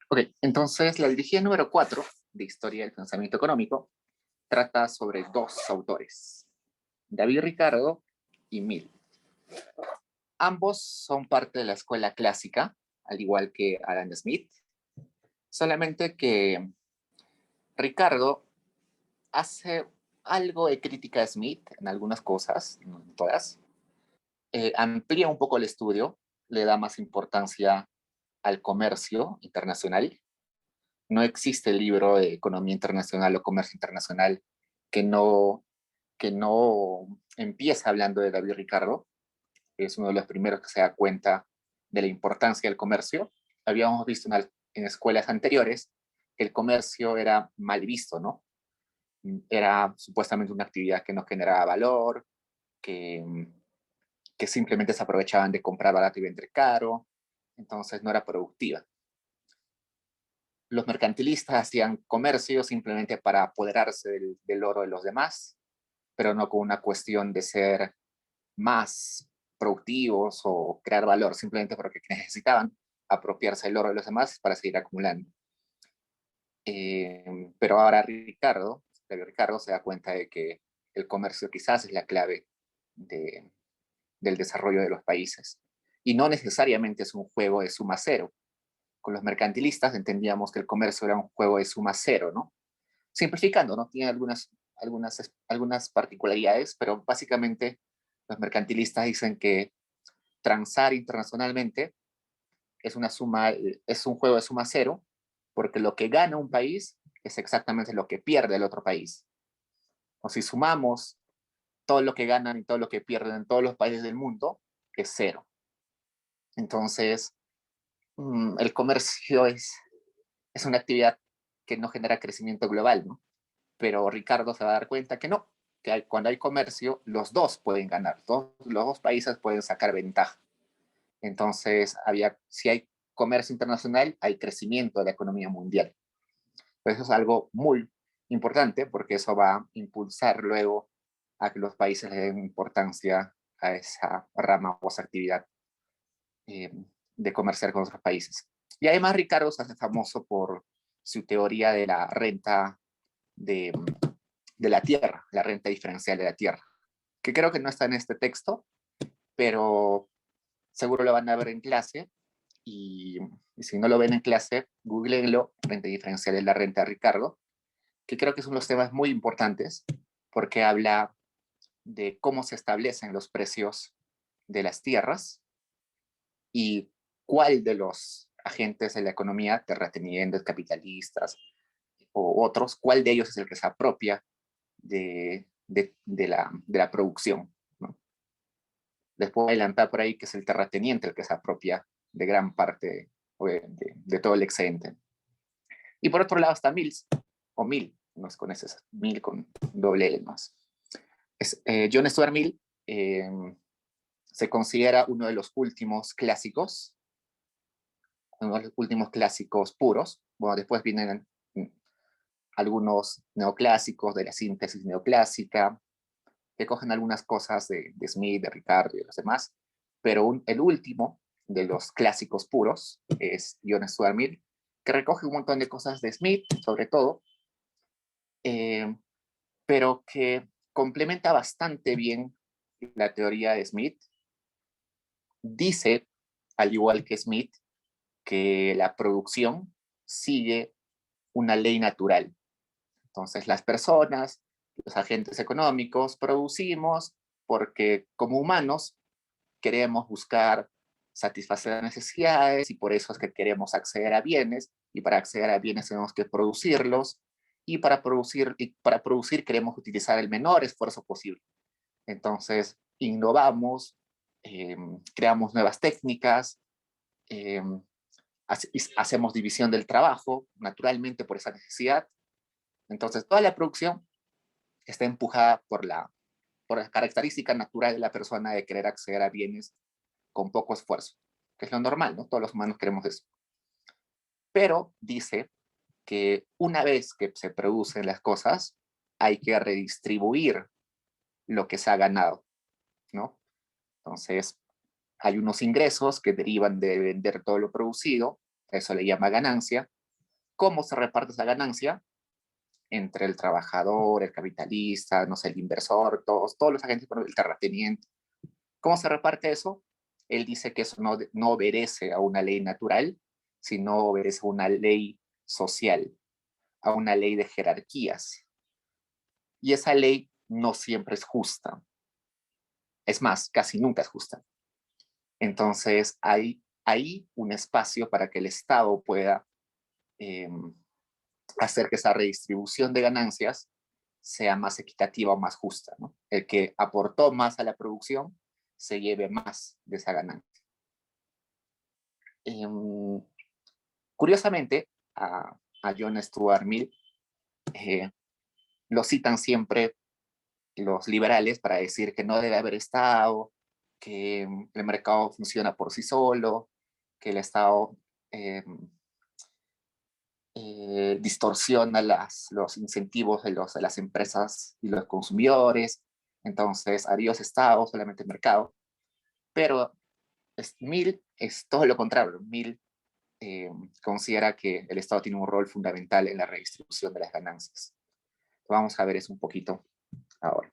Ok, entonces la dirigida número 4 de Historia del Pensamiento Económico trata sobre dos autores, David Ricardo y Mill. Ambos son parte de la escuela clásica, al igual que Adam Smith, solamente que Ricardo hace algo de crítica a Smith en algunas cosas, no en todas, amplía un poco el estudio, le da más importancia al comercio internacional. No existe el libro de economía internacional o comercio internacional que no, que no empieza hablando de David Ricardo. Es uno de los primeros que se da cuenta de la importancia del comercio. Habíamos visto en escuelas anteriores que el comercio era mal visto, ¿no? Era supuestamente una actividad que no generaba valor, que, que simplemente se aprovechaban de comprar barato y vender caro, entonces no era productiva. Los mercantilistas hacían comercio simplemente para apoderarse del oro de los demás, pero no con una cuestión de ser más productivos o crear valor, simplemente porque necesitaban apropiarse del oro de los demás para seguir acumulando. Pero ahora Ricardo se da cuenta de que el comercio quizás es la clave de, del desarrollo de los países. Y no necesariamente es un juego de suma cero. Con los mercantilistas entendíamos que el comercio era un juego de suma cero, ¿no? Simplificando, ¿no? Tiene algunas particularidades, pero básicamente los mercantilistas dicen que transar internacionalmente es un juego de suma cero, porque lo que gana un país es exactamente lo que pierde el otro país. O si sumamos todo lo que ganan y todo lo que pierden en todos los países del mundo, es cero. Entonces, el comercio es una actividad que no genera crecimiento global, ¿no? Pero Ricardo se va a dar cuenta que no, cuando hay comercio, los dos pueden ganar, los dos países pueden sacar ventaja. Entonces, si hay comercio internacional, hay crecimiento de la economía mundial. Pero eso es algo muy importante porque eso va a impulsar luego a que los países le den importancia a esa rama o esa actividad eh, de comerciar con otros países. Y además Ricardo se hace famoso por su teoría de la renta de, de la tierra, la renta diferencial de la tierra, que creo que no está en este texto, pero seguro lo van a ver en clase y si no lo ven en clase, googleenlo, renta diferencial de la renta de Ricardo, que creo que son los temas muy importantes porque habla de cómo se establecen los precios de las tierras y cuál de los agentes de la economía, terratenientes, capitalistas o otros, cuál de ellos es el que se apropia de la producción, ¿no? Les puedo adelantar por ahí que es el terrateniente el que se apropia de gran parte de todo el excedente. Y por otro lado está Mills, o Mill, no es con ese, Mill con doble L más. John Stuart Mill se considera uno de los últimos clásicos, uno de los últimos clásicos puros. Bueno, después vienen algunos neoclásicos de la síntesis neoclásica, que cogen algunas cosas de Smith, de Ricardo y de los demás, pero el último de los clásicos puros es John Stuart Mill, que recoge un montón de cosas de Smith, sobre todo, eh, pero que complementa bastante bien la teoría de Smith. Dice, al igual que Smith, que la producción sigue una ley natural. Entonces, las personas, los agentes económicos, producimos porque como humanos queremos buscar satisfacer necesidades y por eso es que queremos acceder a bienes y para acceder a bienes tenemos que producirlos y para producir queremos utilizar el menor esfuerzo posible. Entonces, innovamos, creamos nuevas técnicas, eh, hacemos división del trabajo, naturalmente por esa necesidad. Entonces, toda la producción está empujada por la característica natural de la persona de querer acceder a bienes con poco esfuerzo, que es lo normal, ¿no? Todos los humanos queremos eso. Pero dice que una vez que se producen las cosas, hay que redistribuir lo que se ha ganado, ¿no? Entonces, hay unos ingresos que derivan de vender todo lo producido, eso le llama ganancia, ¿Cómo se reparte esa ganancia? Entre el trabajador, el capitalista, no sé, el inversor, todos los agentes, el terrateniente. ¿Cómo se reparte eso? Él dice que eso no obedece a una ley natural, sino obedece a una ley social, a una ley de jerarquías. Y esa ley no siempre es justa. Es más, casi nunca es justa. Entonces, hay ahí un espacio para que el Estado pueda eh, hacer que esa redistribución de ganancias sea más equitativa o más justa, ¿no? El que aportó más a la producción se lleve más de esa ganancia. Curiosamente, a John Stuart Mill lo citan siempre los liberales para decir que no debe haber Estado, que el mercado funciona por sí solo, que el Estado eh, distorsiona los incentivos de las empresas y los consumidores. Entonces, adiós Estado, solamente mercado. Pero Mill es todo lo contrario. Mill considera que el Estado tiene un rol fundamental en la redistribución de las ganancias. Vamos a ver eso un poquito ahora.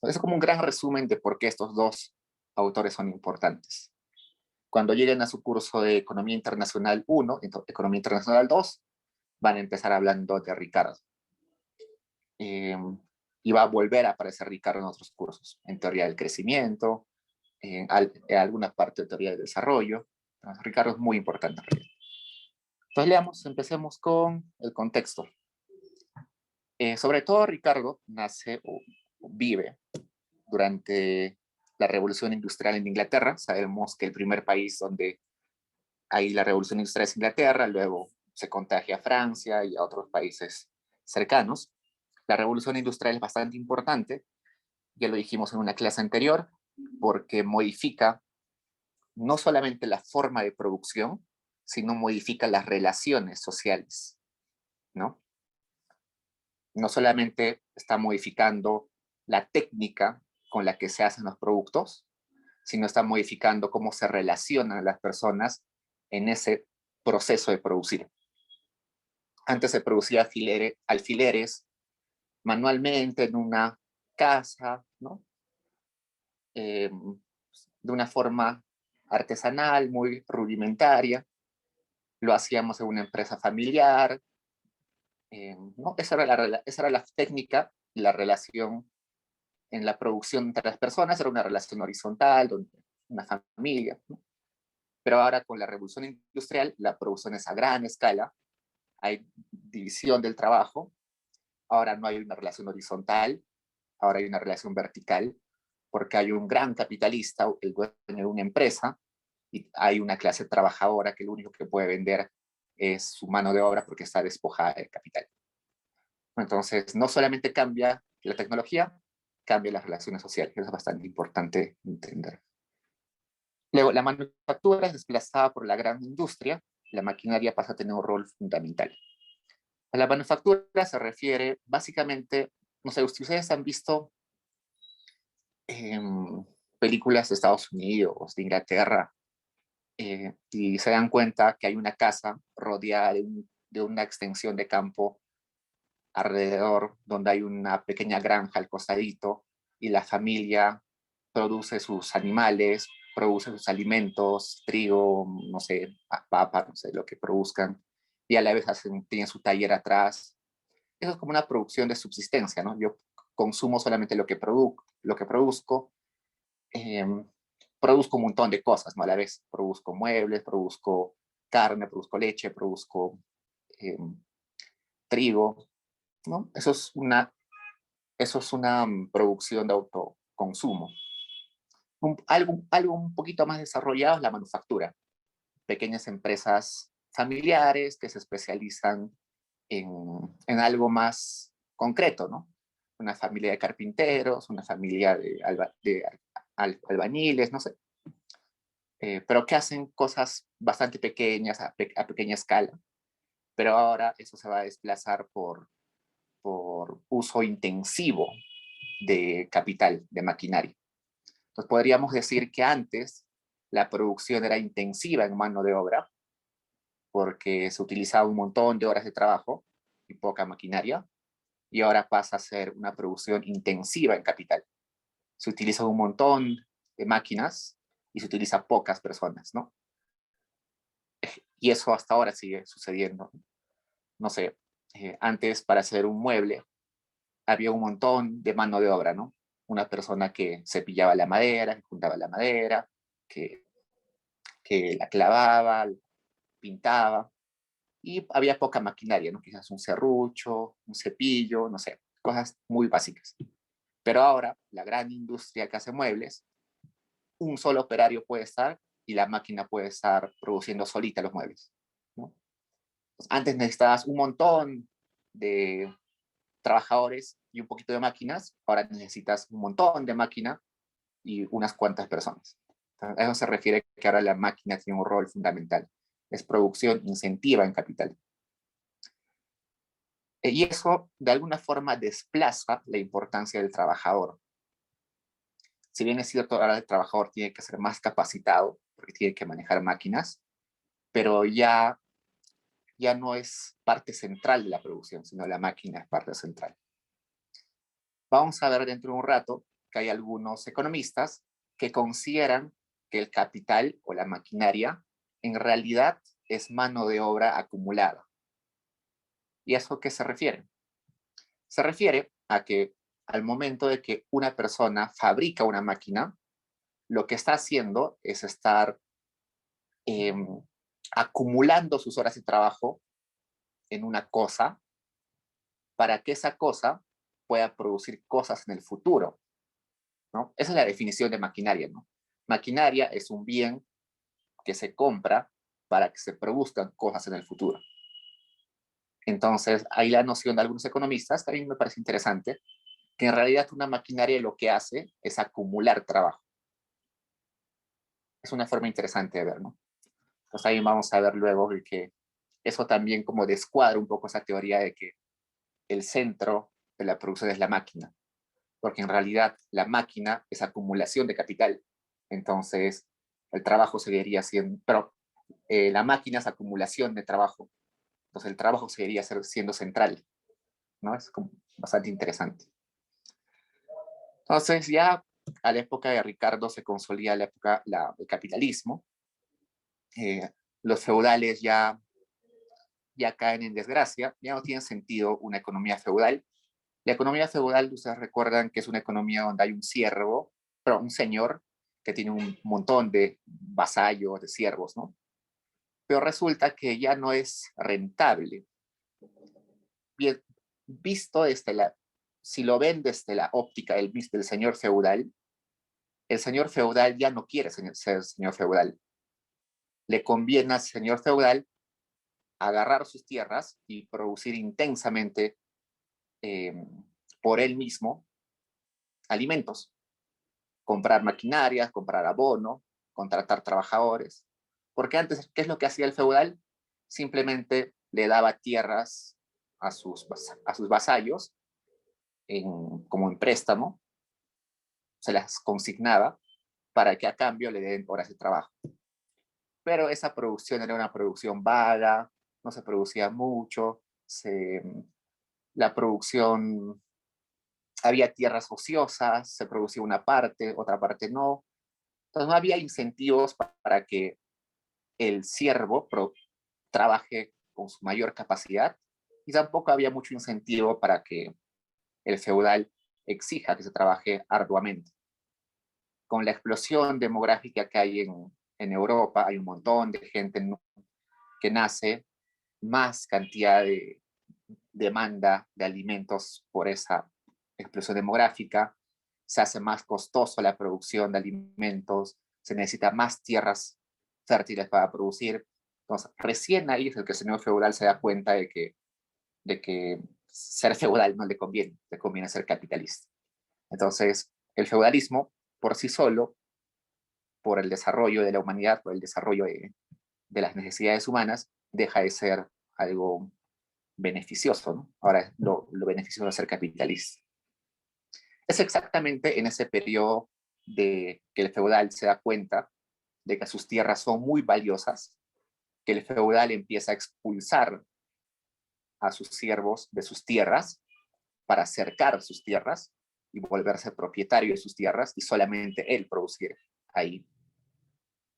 Es como un gran resumen de por qué estos dos autores son importantes. Cuando lleguen a su curso de Economía Internacional 1, Economía Internacional 2, van a empezar hablando de Ricardo. Y va a volver a aparecer Ricardo en otros cursos, en teoría del crecimiento, en alguna parte de teoría del desarrollo. Entonces, Ricardo es muy importante. Entonces leamos, empecemos con el contexto. Sobre todo Ricardo nace o vive durante la Revolución Industrial en Inglaterra. Sabemos que el primer país donde hay la Revolución Industrial es Inglaterra, luego se contagia a Francia y a otros países cercanos. La Revolución Industrial es bastante importante, ya lo dijimos en una clase anterior, porque modifica no solamente la forma de producción, sino modifica las relaciones sociales, ¿no? No solamente está modificando la técnica con la que se hacen los productos, sino está modificando cómo se relacionan las personas en ese proceso de producir. Antes se producía alfileres manualmente en una casa, ¿no? De una forma artesanal, muy rudimentaria. Lo hacíamos en una empresa familiar, ¿no? Esa era la técnica y la relación en la producción entre las personas, era una relación horizontal, donde una familia, ¿no? Pero ahora con la revolución industrial, la producción es a gran escala, hay división del trabajo, ahora no hay una relación horizontal, ahora hay una relación vertical, porque hay un gran capitalista, el dueño de una empresa, y hay una clase trabajadora que lo único que puede vender es su mano de obra porque está despojada del capital. Entonces, no solamente cambia la tecnología, cambia las relaciones sociales. Eso es bastante importante entender. Luego, la manufactura es desplazada por la gran industria, la maquinaria pasa a tener un rol fundamental. A la manufactura se refiere básicamente, no sé, ustedes han visto películas de Estados Unidos, de Inglaterra, y se dan cuenta que hay una casa rodeada de una extensión de campo alrededor, donde hay una pequeña granja al costadito, y la familia produce sus animales, produce sus alimentos, trigo, no sé, papa, no sé, lo que produzcan, y a la vez tienen su taller atrás. Eso es como una producción de subsistencia, ¿no? Yo consumo solamente lo que produzco, eh, produzco un montón de cosas, ¿no? A la vez produzco muebles, produzco carne, produzco leche, produzco eh, trigo, ¿no? Eso es una producción de autoconsumo. Algo un poquito más desarrollado es la manufactura. Pequeñas empresas familiares que se especializan en algo más concreto, ¿no? Una familia de carpinteros, una familia de albañiles, no sé, pero que hacen cosas bastante pequeñas, a pequeña escala. Pero ahora eso se va a desplazar por uso intensivo de capital, de maquinaria. Entonces podríamos decir que antes la producción era intensiva en mano de obra, porque se utilizaba un montón de horas de trabajo y poca maquinaria, y ahora pasa a ser una producción intensiva en capital. Se utiliza un montón de máquinas y se utiliza pocas personas, ¿no? Y eso hasta ahora sigue sucediendo. No sé, antes para hacer un mueble había un montón de mano de obra, ¿no? Una persona que cepillaba la madera, que juntaba la madera, que, que la clavaba, pintaba, y había poca maquinaria, ¿no? Quizás un serrucho, un cepillo, no sé, cosas muy básicas. Pero ahora, la gran industria que hace muebles, un solo operario puede estar y la máquina puede estar produciendo solita los muebles, ¿no? Pues antes necesitabas un montón de trabajadores y un poquito de máquinas, ahora necesitas un montón de máquinas y unas cuantas personas. A eso se refiere que ahora la máquina tiene un rol fundamental. Es producción incentiva en capital. Y eso de alguna forma desplaza la importancia del trabajador. Si bien es cierto, ahora el trabajador tiene que ser más capacitado porque tiene que manejar máquinas, pero ya no es parte central de la producción, sino la máquina es parte central. Vamos a ver dentro de un rato que hay algunos economistas que consideran que el capital o la maquinaria en realidad es mano de obra acumulada. ¿Y a eso a qué se refiere? Se refiere a que al momento de que una persona fabrica una máquina, lo que está haciendo es estar eh, acumulando sus horas de trabajo en una cosa para que esa cosa pueda producir cosas en el futuro, ¿no? Esa es la definición de maquinaria, ¿no? Maquinaria es un bien que se compra para que se produzcan cosas en el futuro. Entonces, ahí la noción de algunos economistas, que a mí me parece interesante, que en realidad una maquinaria lo que hace es acumular trabajo. Es una forma interesante de ver, ¿no? Pues ahí vamos a ver luego que eso también como descuadra un poco esa teoría de que el centro de la producción es la máquina, porque en realidad la máquina es acumulación de capital. Entonces, el trabajo seguiría siendo, pero la máquina es acumulación de trabajo. Entonces, el trabajo seguiría siendo central, ¿no? Es como bastante interesante. Entonces, ya a la época de Ricardo se consolida el capitalismo. Los feudales ya caen en desgracia, ya no tiene sentido una economía feudal. La economía feudal, ustedes recuerdan que es una economía donde hay un siervo, pero un señor que tiene un montón de vasallos, de siervos, ¿no? Pero resulta que ya no es rentable. Bien, visto desde si lo ven desde la óptica del señor feudal, el señor feudal ya no quiere ser señor feudal. Le conviene al señor feudal agarrar sus tierras y producir intensamente eh, por él mismo alimentos, comprar maquinarias, comprar abono, contratar trabajadores. Porque antes, ¿qué es lo que hacía el feudal? Simplemente le daba tierras a sus vasallos como en préstamo, se las consignaba para que a cambio le den horas de trabajo. Pero esa producción era una producción vaga, no se producía mucho, la producción, había tierras ociosas, se producía una parte, otra parte no. Entonces no había incentivos para que el siervo trabaje con su mayor capacidad y tampoco había mucho incentivo para que el feudal exija que se trabaje arduamente. Con la explosión demográfica que hay en Europa, hay un montón de gente que nace, más cantidad de demanda de alimentos por esa explosión demográfica, se hace más costoso la producción de alimentos, se necesita más tierras fértiles para producir. Entonces, recién ahí es el que el señor feudal se da cuenta de que ser feudal no le conviene ser capitalista. Entonces, el feudalismo por sí solo, por el desarrollo de la humanidad, por el desarrollo de las necesidades humanas, deja de ser algo beneficioso, ¿no? Ahora lo beneficioso de ser capitalista. Es exactamente en ese periodo de que el feudal se da cuenta de que sus tierras son muy valiosas, que el feudal empieza a expulsar a sus siervos de sus tierras para cercar sus tierras y volverse propietario de sus tierras y solamente él producir ahí.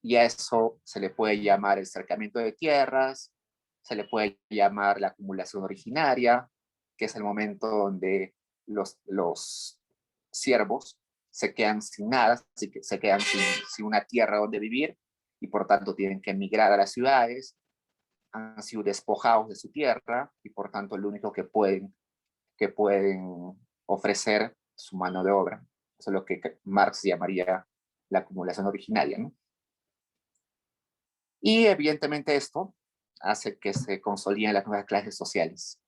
Y a eso se le puede llamar el cercamiento de tierras, se le puede llamar la acumulación originaria, que es el momento donde los siervos se quedan sin nada, se quedan sin una tierra donde vivir y por tanto tienen que emigrar a las ciudades, han sido despojados de su tierra y por tanto lo único que pueden ofrecer su mano de obra. Eso es lo que Marx llamaría la acumulación originaria, ¿no? Y evidentemente esto hace que se consoliden las nuevas clases sociales.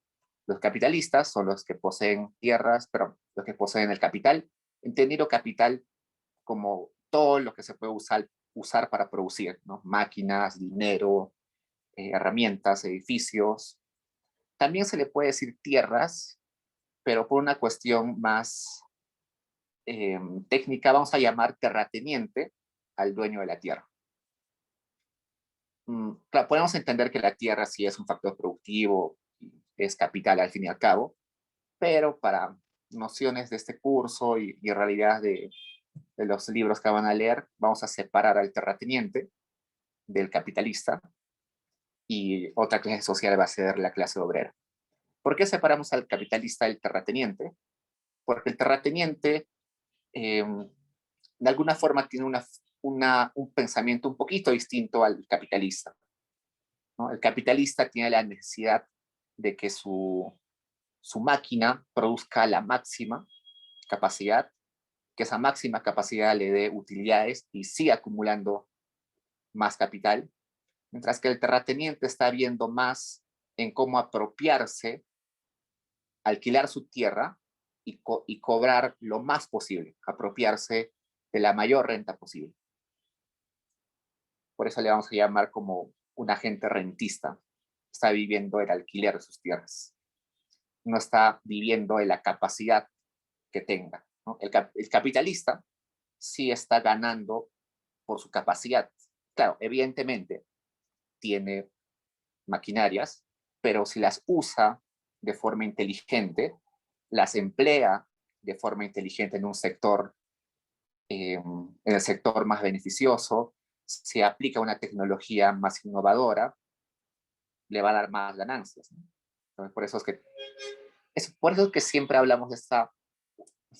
Los capitalistas son los que poseen tierras, pero los que poseen el capital, entendido capital como todo lo que se puede usar para producir, ¿no? Máquinas, dinero, herramientas, edificios. También se le puede decir tierras, pero por una cuestión más técnica, vamos a llamar terrateniente al dueño de la tierra. Claro, podemos entender que la tierra sí es un factor productivo, es capital al fin y al cabo, pero para nociones de este curso y en realidad de los libros que van a leer, vamos a separar al terrateniente del capitalista y otra clase social va a ser la clase obrera. ¿Por qué separamos al capitalista del terrateniente? Porque el terrateniente de alguna forma tiene un pensamiento un poquito distinto al capitalista, ¿no? El capitalista tiene la necesidad de que su máquina produzca la máxima capacidad, que esa máxima capacidad le dé utilidades y siga acumulando más capital, mientras que el terrateniente está viendo más en cómo apropiarse, alquilar su tierra y cobrar lo más posible, apropiarse de la mayor renta posible. Por eso le vamos a llamar como un agente rentista. Está viviendo el alquiler de sus tierras. No está viviendo en la capacidad que tenga, ¿no? El capitalista sí está ganando por su capacidad. Claro, evidentemente tiene maquinarias, pero si las usa de forma inteligente, las emplea de forma inteligente en un sector, en el sector más beneficioso, se aplica una tecnología más innovadora, le va a dar más ganancias, ¿no? Entonces, por eso es que siempre hablamos de esta,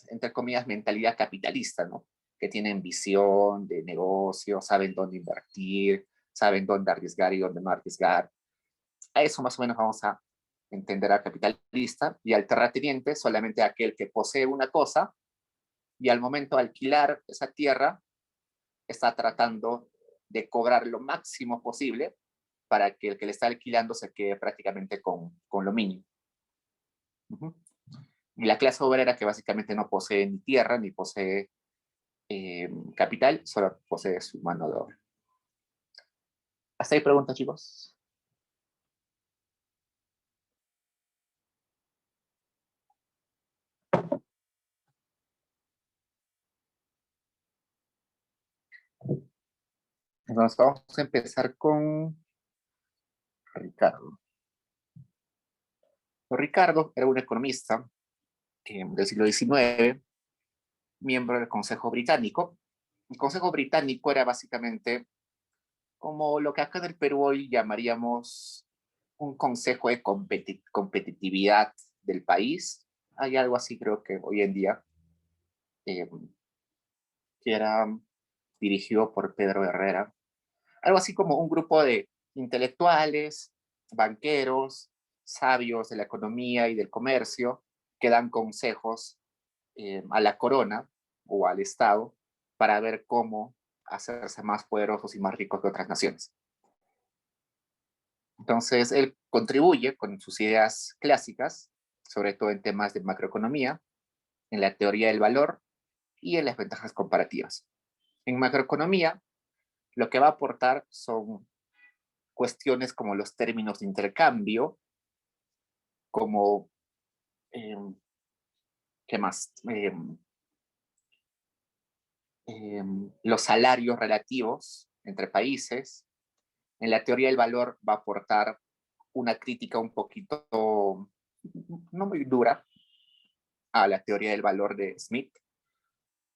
entre comillas, mentalidad capitalista, ¿no? Que tienen visión de negocio, saben dónde invertir, saben dónde arriesgar y dónde no arriesgar. A eso más o menos vamos a entender al capitalista, y al terrateniente solamente aquel que posee una cosa y al momento de alquilar esa tierra está tratando de cobrar lo máximo posible para que el que le está alquilando se quede prácticamente con lo mínimo. Y la clase obrera, que básicamente no posee ni tierra ni posee capital, solo posee su mano de obra. ¿Hasta ahí preguntas, chicos? Entonces vamos a empezar con Ricardo. Ricardo era un economista del siglo XIX, miembro del Consejo Británico. El Consejo Británico era básicamente como lo que acá en el Perú hoy llamaríamos un consejo de competitividad del país. Hay algo así, creo que hoy en día, eh, que era dirigido por Pedro Herrera. Algo así como un grupo de intelectuales, banqueros, sabios de la economía y del comercio, que dan consejos a la corona o al Estado para ver cómo hacerse más poderosos y más ricos que otras naciones. Entonces, él contribuye con sus ideas clásicas, sobre todo en temas de macroeconomía, en la teoría del valor y en las ventajas comparativas. En macroeconomía, lo que va a aportar son cuestiones como los términos de intercambio, como, eh, ¿qué más? Los salarios relativos entre países, En la teoría del valor va a aportar una crítica un poquito, no muy dura, a la teoría del valor de Smith.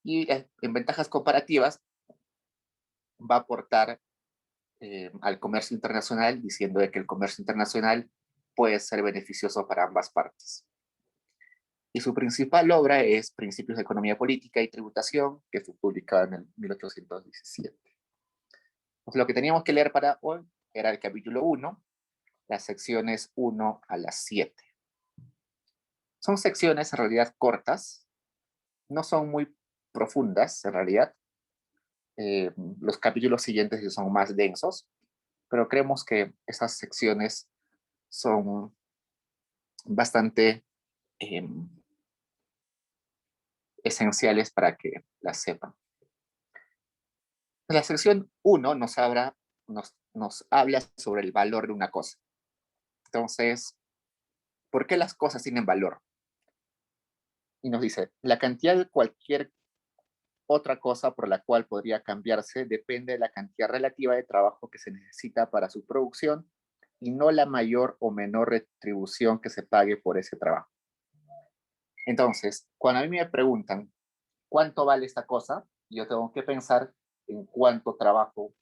Y en ventajas comparativas va a aportar al comercio internacional, diciendo de que el comercio internacional puede ser beneficioso para ambas partes. Y su principal obra es Principios de Economía Política y Tributación, que fue publicada en el 1817. Entonces, lo que teníamos que leer para hoy era el capítulo 1, las secciones 1 a las 7. Son secciones en realidad cortas, no son muy profundas en realidad. Los capítulos siguientes son más densos, pero creemos que esas secciones son bastante eh, esenciales para que las sepan. La sección 1 nos habla sobre el valor de una cosa. Entonces, ¿por qué las cosas tienen valor? Y nos dice, la cantidad de cualquier otra cosa por la cual podría cambiarse depende de la cantidad relativa de trabajo que se necesita para su producción y no la mayor o menor retribución que se pague por ese trabajo. Entonces, cuando a mí me preguntan cuánto vale esta cosa, yo tengo que pensar en cuánto trabajo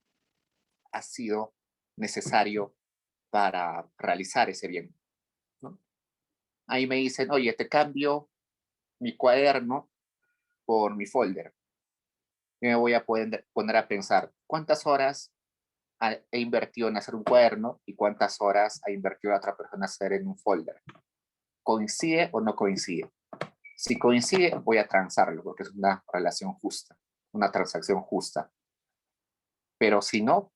ha sido necesario para realizar ese bien, ¿no? Ahí me dicen, oye, te cambio mi cuaderno por mi folder. Y me voy a poner a pensar cuántas horas he invertido en hacer un cuaderno y cuántas horas ha invertido otra persona en hacer en un folder. ¿Coincide o no coincide? Si coincide, voy a transarlo porque es una relación justa, una transacción justa. Pero si no,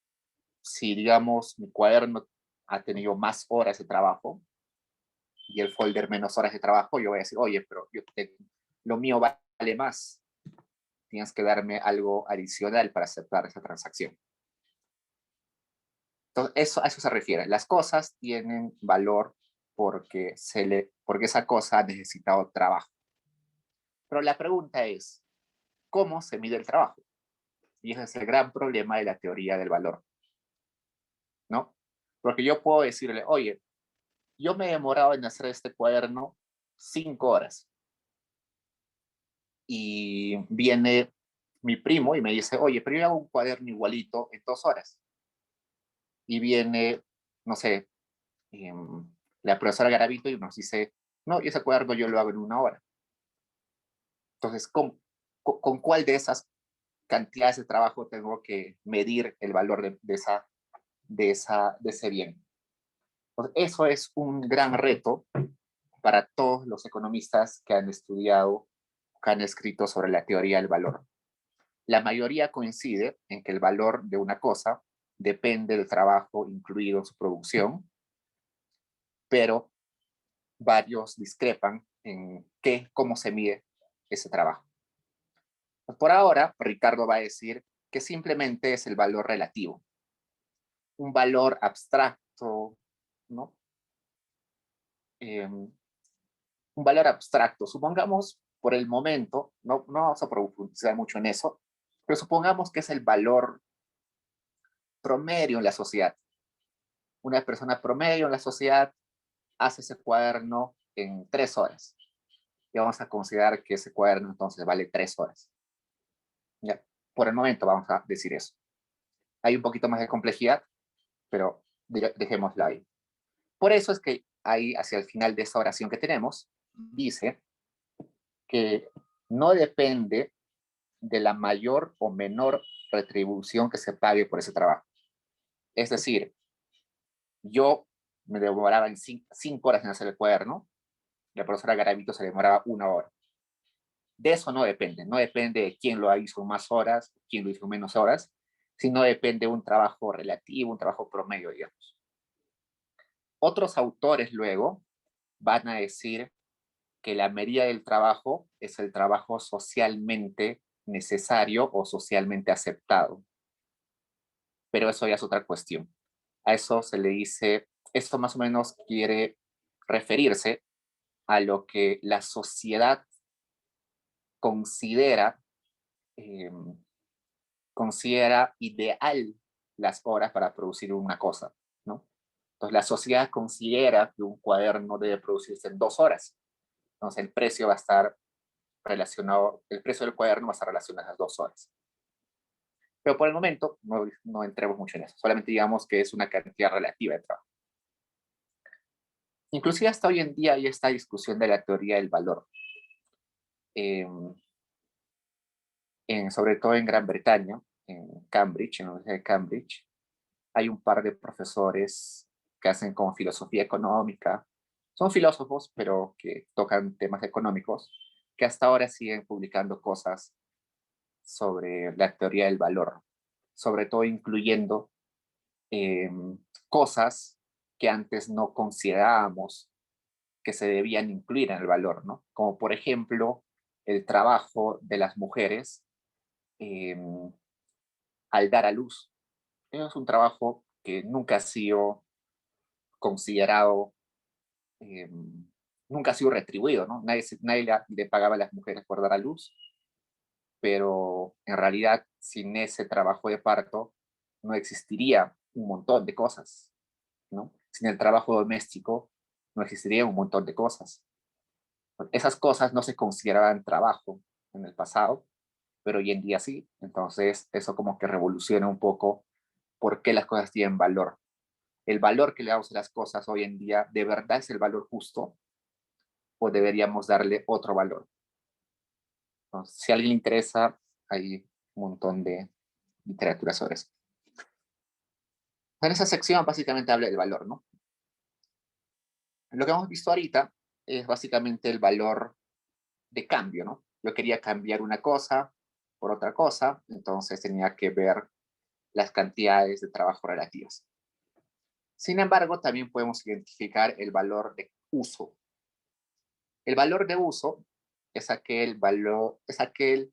si digamos mi cuaderno ha tenido más horas de trabajo y el folder menos horas de trabajo, yo voy a decir, oye, pero lo mío vale más. Tienes que darme algo adicional para aceptar esa transacción. Entonces, a eso se refiere. Las cosas tienen valor porque esa cosa ha necesitado trabajo. Pero la pregunta es, ¿cómo se mide el trabajo? Y ese es el gran problema de la teoría del valor, ¿no? Porque yo puedo decirle, oye, yo me he demorado en hacer este cuaderno 5 horas. Y viene mi primo y me dice, oye, pero yo hago un cuaderno igualito en 2 horas. Y viene, no sé, la profesora Garavito y nos dice, no, ese cuaderno yo lo hago en 1 hora. Entonces, ¿con cuál de esas cantidades de trabajo tengo que medir el valor de ese bien? Entonces, eso es un gran reto para todos los economistas que han estudiado, que han escrito sobre la teoría del valor. La mayoría coincide en que el valor de una cosa depende del trabajo incluido en su producción, pero varios discrepan en cómo se mide ese trabajo. Pues por ahora, Ricardo va a decir que simplemente es el valor relativo, un valor abstracto, ¿no? Un valor abstracto. Supongamos, por el momento, no vamos a profundizar mucho en eso, pero supongamos que es el valor promedio en la sociedad. Una persona promedio en la sociedad hace ese cuaderno en 3 horas. Y vamos a considerar que ese cuaderno entonces vale 3 horas. Ya, por el momento vamos a decir eso. Hay un poquito más de complejidad, pero dejémosla ahí. Por eso es que ahí, hacia el final de esa oración que tenemos, dice que no depende de la mayor o menor retribución que se pague por ese trabajo. Es decir, yo me demoraba en 5 horas en hacer el cuaderno, la profesora Garavito se demoraba 1 hora. De eso no depende de quién lo hizo más horas, quién lo hizo menos horas, sino depende de un trabajo relativo, un trabajo promedio, digamos. Otros autores luego van a decir que la medida del trabajo es el trabajo socialmente necesario o socialmente aceptado. Pero eso ya es otra cuestión. A eso se le dice, esto más o menos quiere referirse a lo que la sociedad considera, considera ideal las horas para producir una cosa, ¿no? Entonces la sociedad considera que un cuaderno debe producirse en 2 horas. Entonces el precio va a estar relacionado, el precio del cuaderno va a estar relacionado a las 2 horas. Pero por el momento no entremos mucho en eso, solamente digamos que es una cantidad relativa de trabajo. Inclusive hasta hoy en día hay esta discusión de la teoría del valor. Sobre todo en Gran Bretaña, en Cambridge, en la Universidad de Cambridge, hay un par de profesores que hacen como filosofía económica. Son filósofos, pero que tocan temas económicos, que hasta ahora siguen publicando cosas sobre la teoría del valor, sobre todo incluyendo eh, cosas que antes no considerábamos que se debían incluir en el valor, ¿no? Como por ejemplo el trabajo de las mujeres eh, al dar a luz. Es un trabajo que nunca ha sido considerado, eh, nunca ha sido retribuido, ¿no? Nadie le pagaba a las mujeres por dar a luz, pero en realidad sin ese trabajo de parto no existiría un montón de cosas, ¿no? Sin el trabajo doméstico no existiría un montón de cosas. Esas cosas no se consideraban trabajo en el pasado, pero hoy en día sí. Entonces eso como que revoluciona un poco por qué las cosas tienen valor. El valor que le damos a las cosas hoy en día, ¿de verdad es el valor justo o deberíamos darle otro valor? Entonces, si a alguien le interesa, hay un montón de literatura sobre eso. En esa sección básicamente habla del valor, ¿no? Lo que hemos visto ahorita es básicamente el valor de cambio, ¿no? Yo quería cambiar una cosa por otra cosa, entonces tenía que ver las cantidades de trabajo relativas. Sin embargo, también podemos identificar el valor de uso. El valor de uso es aquel valor, es aquella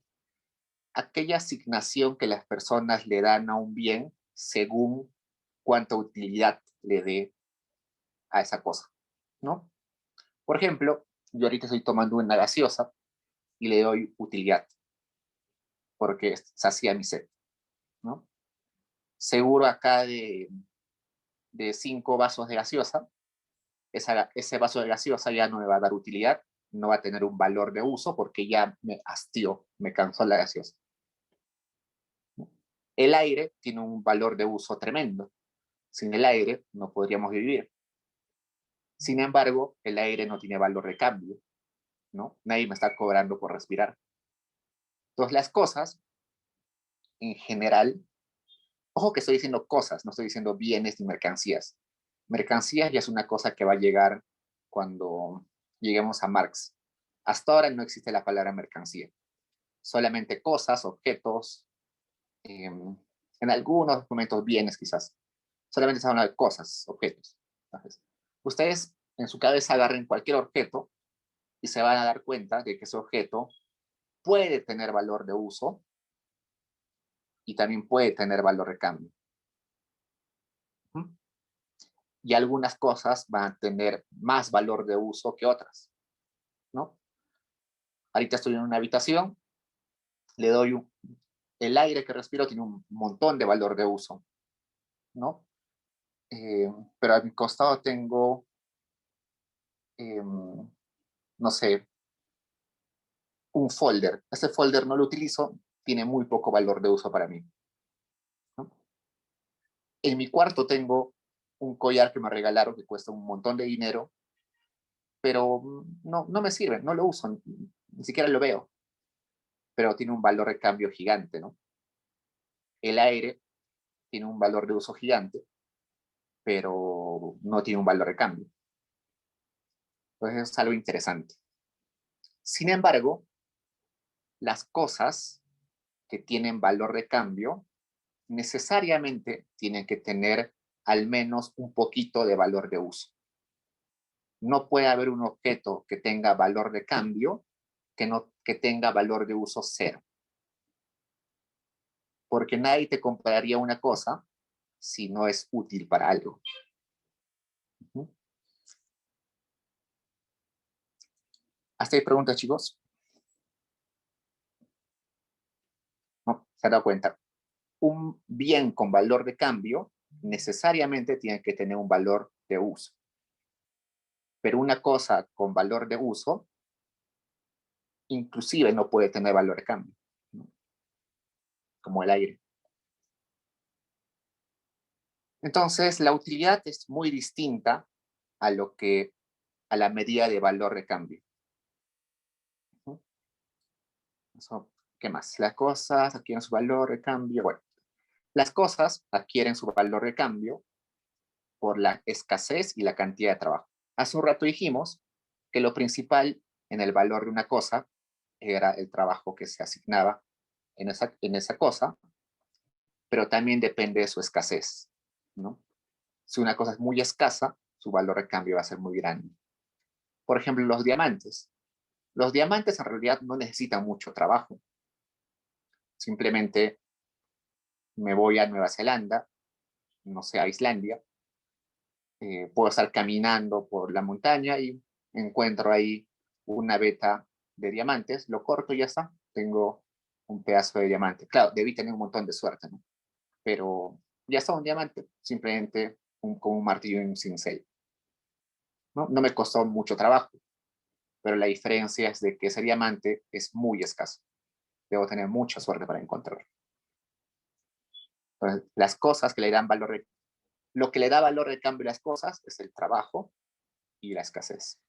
asignación que las personas le dan a un bien según cuánta utilidad le dé a esa cosa, ¿no? Por ejemplo, yo ahorita estoy tomando una gaseosa y le doy utilidad porque sacia mi sed, ¿no? Seguro acá de 5 vasos de gaseosa, ese vaso de gaseosa ya no me va a dar utilidad, no va a tener un valor de uso porque ya me hastió, me cansó la gaseosa. El aire tiene un valor de uso tremendo. Sin el aire no podríamos vivir. Sin embargo, el aire no tiene valor de cambio, ¿no? Nadie me está cobrando por respirar. Entonces, las cosas, en general, ojo que estoy diciendo cosas, no estoy diciendo bienes ni mercancías. Mercancías ya es una cosa que va a llegar cuando lleguemos a Marx. Hasta ahora no existe la palabra mercancía. Solamente cosas, objetos, en algunos momentos bienes quizás. Solamente se habla de cosas, objetos. Entonces, ustedes en su cabeza agarren cualquier objeto y se van a dar cuenta de que ese objeto puede tener valor de uso y también puede tener valor de cambio. Y algunas cosas van a tener más valor de uso que otras, ¿no? Ahorita estoy en una habitación, le doy el aire que respiro tiene un montón de valor de uso, ¿no? Pero a mi costado tengo, eh, no sé, un folder. Ese folder no lo utilizo, tiene muy poco valor de uso para mí, ¿no? En mi cuarto tengo un collar que me regalaron que cuesta un montón de dinero, pero no me sirve, no lo uso, ni siquiera lo veo, pero tiene un valor de cambio gigante, ¿no? El aire tiene un valor de uso gigante, pero no tiene un valor de cambio. Entonces es algo interesante. Sin embargo, las cosas que tienen valor de cambio necesariamente tienen que tener al menos un poquito de valor de uso. No puede haber un objeto que tenga valor de cambio que tenga valor de uso cero. Porque nadie te compraría una cosa si no es útil para algo. ¿Hasta ahí preguntas, chicos? ¿No? ¿Se han dado cuenta? un bien con valor de cambio necesariamente tiene que tener un valor de uso. Pero una cosa con valor de uso, inclusive no puede tener valor de cambio, ¿no? Como el aire. Entonces, la utilidad es muy distinta a a la medida de valor de cambio. Eso, ¿qué más? Las cosas adquieren su valor de cambio. Bueno, las cosas adquieren su valor de cambio por la escasez y la cantidad de trabajo. Hace un rato dijimos que lo principal en el valor de una cosa era el trabajo que se asignaba en esa cosa, pero también depende de su escasez, ¿no? Si una cosa es muy escasa, su valor de cambio va a ser muy grande. Por ejemplo, los diamantes. Los diamantes en realidad no necesitan mucho trabajo. Simplemente me voy a Nueva Zelanda, no sé, a Islandia, puedo estar caminando por la montaña y encuentro ahí una veta de diamantes, lo corto y ya está, tengo un pedazo de diamante. Claro, debí tener un montón de suerte, ¿no? Pero ya está un diamante, simplemente con un martillo y un cincel. ¿No? No me costó mucho trabajo, pero la diferencia es de que ese diamante es muy escaso. Debo tener mucha suerte para encontrarlo. Entonces, las cosas que le dan valor, lo que le da valor de cambio a las cosas es el trabajo y la escasez.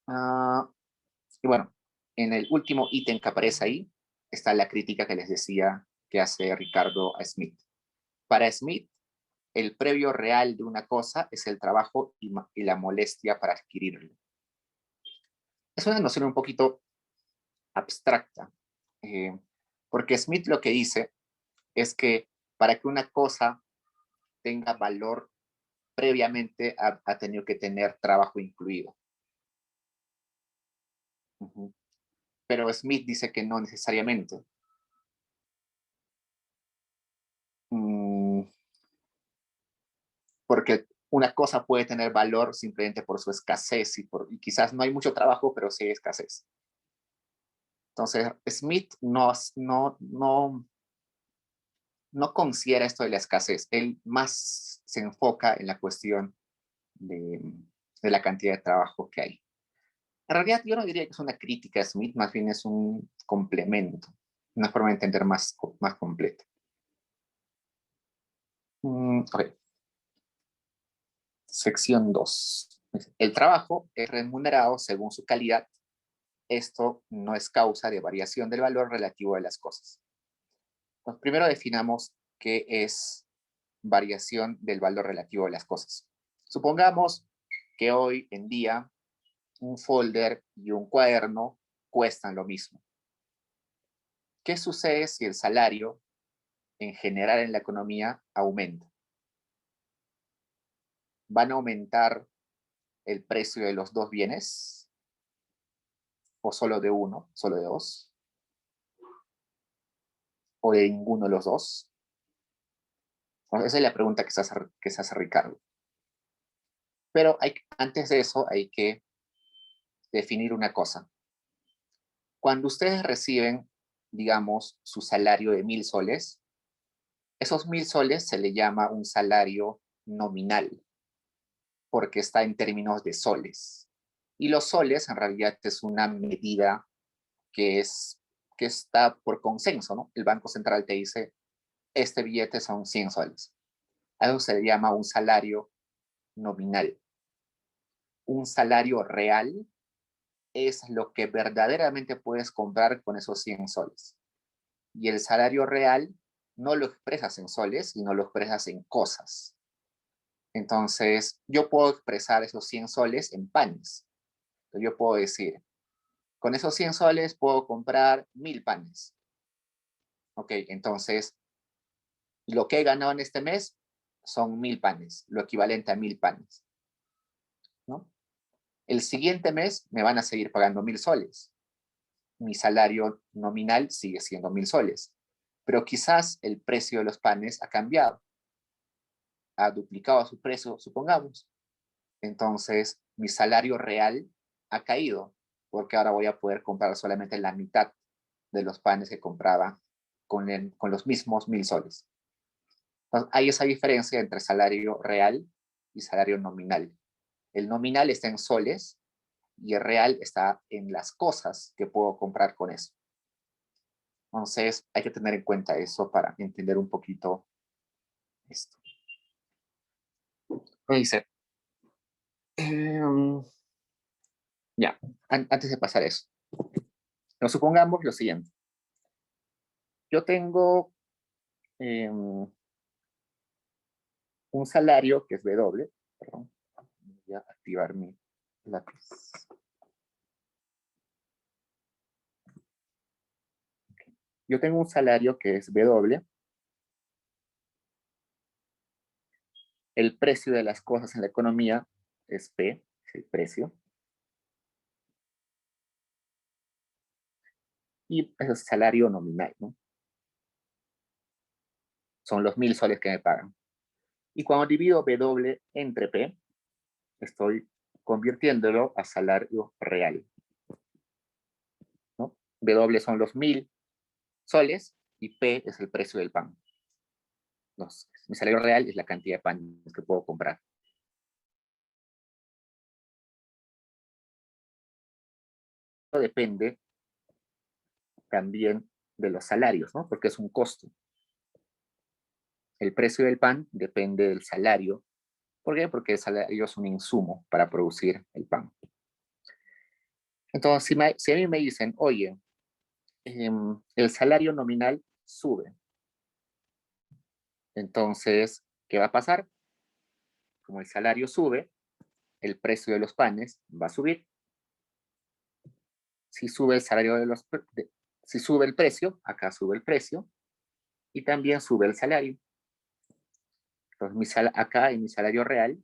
Uh, y bueno, en el último ítem que aparece ahí está la crítica que les decía que hace Ricardo a Smith. Para Smith, el previo real de una cosa es el trabajo y la molestia para adquirirlo. Es una noción un poquito abstracta, eh, porque Smith lo que dice es que para que una cosa tenga valor previamente ha tenido que tener trabajo incluido. Pero Smith dice que no necesariamente. Porque una cosa puede tener valor simplemente por su escasez y quizás no hay mucho trabajo, pero sí hay escasez. Entonces, Smith no considera esto de la escasez. Él más se enfoca en la cuestión de la cantidad de trabajo que hay. En realidad, yo no diría que es una crítica a Smith, más bien es un complemento, una forma de entender más completa. Okay. Sección 2. El trabajo es remunerado según su calidad. Esto no es causa de variación del valor relativo de las cosas. Pues primero definamos qué es variación del valor relativo de las cosas. Supongamos que hoy en día un folder y un cuaderno cuestan lo mismo. ¿Qué sucede si el salario en general en la economía aumenta? ¿Van a aumentar el precio de los dos bienes? ¿O solo de uno? ¿Solo de dos? ¿O de ninguno de los dos? Bueno, esa es la pregunta que se hace Ricardo. Pero antes de eso hay que definir una cosa. Cuando ustedes reciben, digamos, su salario de 1.000 soles, esos 1.000 soles se le llama un salario nominal, porque está en términos de soles. Y los soles en realidad es una medida que, que está por consenso, ¿no? El Banco Central te dice, este billete son 100 soles. A eso se le llama un salario nominal. Un salario real es lo que verdaderamente puedes comprar con esos 100 soles. Y el salario real no lo expresas en soles, sino lo expresas en cosas. Entonces, yo puedo expresar esos 100 soles en panes. Entonces, yo puedo decir, con esos 100 soles puedo comprar 1.000 panes. Ok, entonces, lo que he ganado en este mes son 1.000 panes, lo equivalente a 1.000 panes, ¿no? El siguiente mes me van a seguir pagando 1.000 soles. Mi salario nominal sigue siendo 1.000 soles, pero quizás el precio de los panes ha cambiado, ha duplicado su precio, supongamos. Entonces, mi salario real ha caído, porque ahora voy a poder comprar solamente la mitad de los panes que compraba con los mismos 1.000 soles. Entonces, hay esa diferencia entre salario real y salario nominal. El nominal está en soles y el real está en las cosas que puedo comprar con eso. Entonces, hay que tener en cuenta eso para entender un poquito esto. Dice, ya, antes de pasar eso, nos supongamos lo siguiente. Yo tengo un salario que es W, perdón, voy a activar mi lápiz. Yo tengo un salario que es W. El precio de las cosas en la economía es P, es el precio. Y es el salario nominal, ¿no? Son los 1.000 soles que me pagan. Y cuando divido W entre P, estoy convirtiéndolo a salario real, ¿no? W son los 1.000 soles y P es el precio del pan. Mi salario real es la cantidad de pan que puedo comprar. Depende también de los salarios, ¿no? Porque es un costo. El precio del pan depende del salario. ¿Por qué? Porque el salario es un insumo para producir el pan. Entonces, si a mí me dicen, oye, el salario nominal sube, entonces, ¿qué va a pasar? Como el salario sube, el precio de los panes va a subir. Si sube el salario si sube el precio, acá sube el precio, y también sube el salario. Entonces, acá en mi salario real,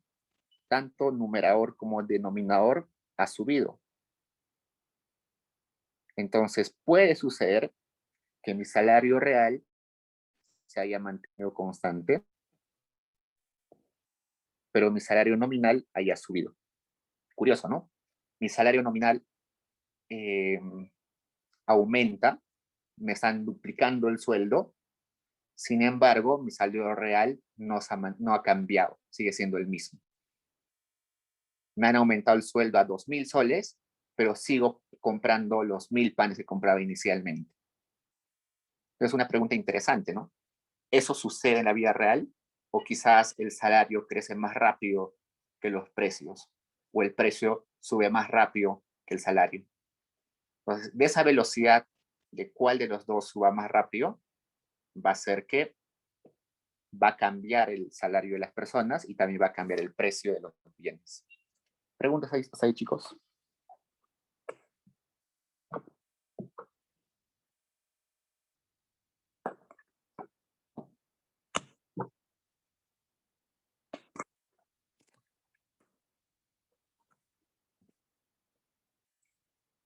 tanto numerador como denominador ha subido. Entonces, puede suceder que mi salario real se haya mantenido constante, pero mi salario nominal haya subido. Curioso, ¿no? Mi salario nominal aumenta, me están duplicando el sueldo, sin embargo, mi salario real no ha cambiado, sigue siendo el mismo. Me han aumentado el sueldo a 2.000 soles, pero sigo comprando los 1.000 panes que compraba inicialmente. Es una pregunta interesante, ¿no? ¿Eso sucede en la vida real? ¿O quizás el salario crece más rápido que los precios? ¿O el precio sube más rápido que el salario? Entonces, de esa velocidad, de cuál de los dos suba más rápido, va a ser que va a cambiar el salario de las personas y también va a cambiar el precio de los bienes. ¿Preguntas ahí, chicos?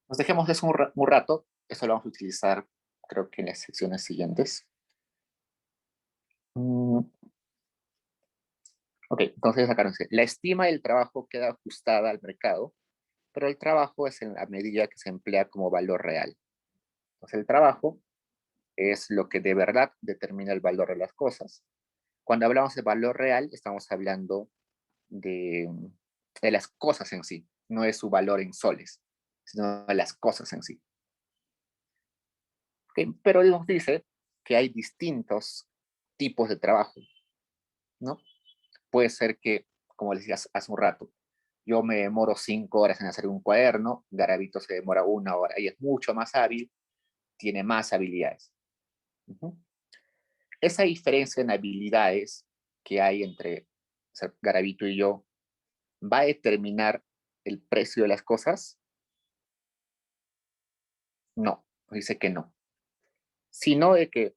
Nos dejemos de eso un rato. Eso lo vamos a utilizar, creo que en las secciones siguientes. Ok, entonces acá dice, la estima del trabajo queda ajustada al mercado, pero el trabajo es en la medida que se emplea como valor real. Entonces el trabajo es lo que de verdad determina el valor de las cosas. Cuando hablamos de valor real, estamos hablando de las cosas en sí, no es su valor en soles, sino de las cosas en sí. Okay, pero él nos dice que hay distintos tipos de trabajo, ¿no? Puede ser que, como les decía hace un rato, yo me demoro 5 horas en hacer un cuaderno, Garavito se demora 1 hora y es mucho más hábil, tiene más habilidades. Esa diferencia en habilidades que hay entre Garavito y yo va a determinar el precio de las cosas. No, dice que no. Sino de que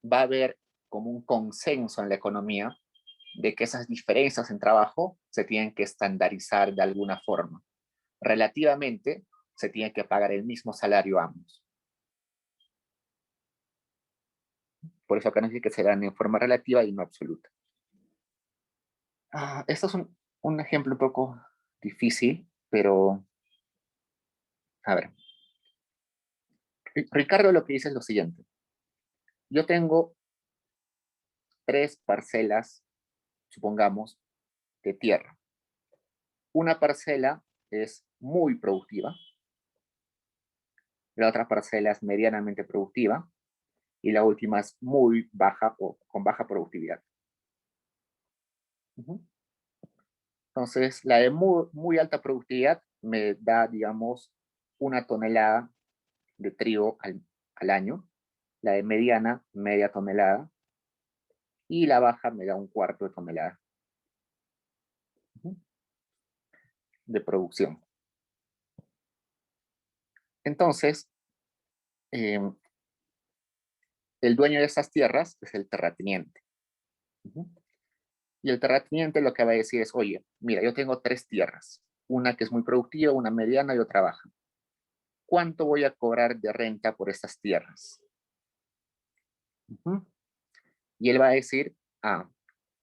va a haber como un consenso en la economía de que esas diferencias en trabajo se tienen que estandarizar de alguna forma. Relativamente, se tiene que pagar el mismo salario a ambos. Por eso acá nos dice que se dan en forma relativa y no absoluta. Esto es un ejemplo un poco difícil, pero a ver. Ricardo lo que dice es lo siguiente. yo tengo 3 parcelas, supongamos, de tierra. Una parcela es muy productiva, la otra parcela es medianamente productiva y la última es muy baja o con baja productividad. Ujú. Entonces, la de muy alta productividad me da, digamos, 1 tonelada de trigo al año, la de mediana, media tonelada, y la baja me da 1/4 de tonelada, ujú, de producción. Entonces, em, el dueño de esas tierras es el terrateniente. Ujú. Y el terrateniente lo que va a decir es, oye, mira, yo tengo 3 tierras, una que es muy productiva, una mediana y otra baja. ¿Cuánto voy a cobrar de renta por estas tierras? Ujú. Y él va a decir,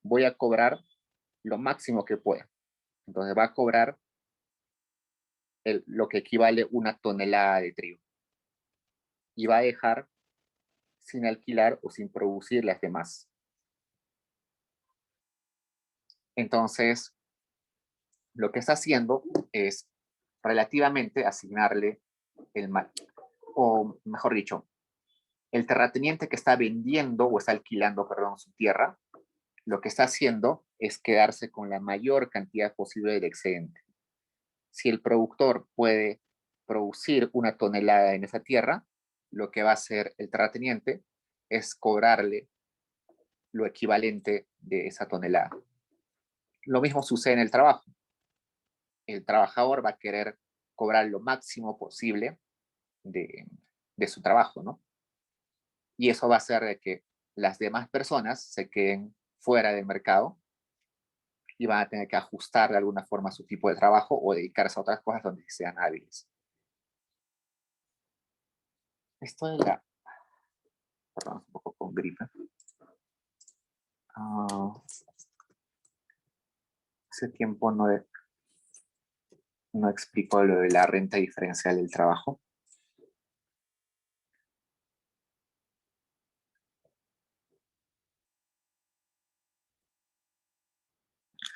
voy a cobrar lo máximo que pueda. Entonces va a cobrar lo que equivale a 1 tonelada de trigo. Y va a dejar sin alquilar o sin producir las demás. Entonces, lo que está haciendo es relativamente asignarle el mal, o mejor dicho, el terrateniente que está vendiendo o está alquilando, perdón, su tierra, lo que está haciendo es quedarse con la mayor cantidad posible de excedente. Si el productor puede producir 1 tonelada en esa tierra, lo que va a hacer el terrateniente es cobrarle lo equivalente de esa tonelada. Lo mismo sucede en el trabajo. El trabajador va a querer cobrar lo máximo posible de, de su trabajo, ¿no? Y eso va a hacer de que las demás personas se queden fuera del mercado y van a tener que ajustar de alguna forma su tipo de trabajo o dedicarse a otras cosas donde sean hábiles. Esto de la... Perdón, un poco con gripe. Hace tiempo no explico lo de la renta diferencial del trabajo.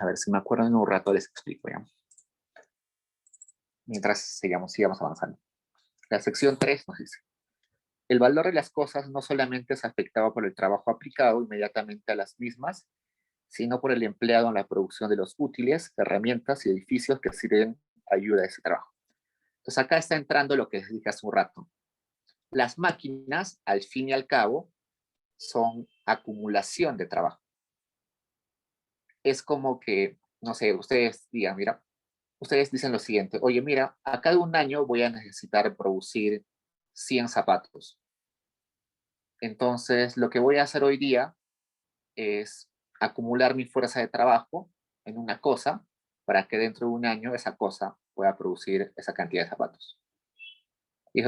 A ver si me acuerdo en un rato les explico ya. Mientras sigamos avanzando. La sección 3 nos dice, el valor de las cosas no solamente es afectado por el trabajo aplicado inmediatamente a las mismas, sino por el empleado en la producción de los útiles, herramientas y edificios que sirven ayuda a ese trabajo. Entonces acá está entrando lo que les dije hace un rato. Las máquinas, al fin y al cabo, son acumulación de trabajo. Es como que, no sé, ustedes digan, mira, ustedes dicen lo siguiente, oye, mira, a cada un año voy a necesitar producir 100 zapatos. Entonces, lo que voy a hacer hoy día es acumular mi fuerza de trabajo en una cosa para que dentro de un año esa cosa pueda producir esa cantidad de zapatos. Y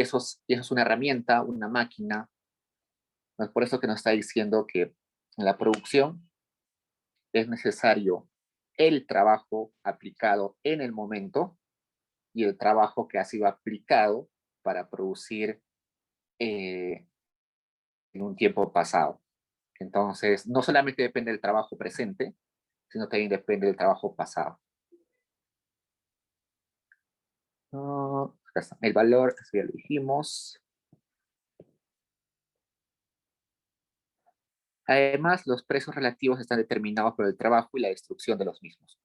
eso es una herramienta, una máquina. Es por eso que nos está diciendo que en la producción es necesario el trabajo aplicado en el momento y el trabajo que ha sido aplicado para producir en un tiempo pasado. Entonces, no solamente depende del trabajo presente, sino también depende del trabajo pasado. El valor, eso ya lo dijimos. Además, los precios relativos están determinados por el trabajo y la destrucción de los mismos.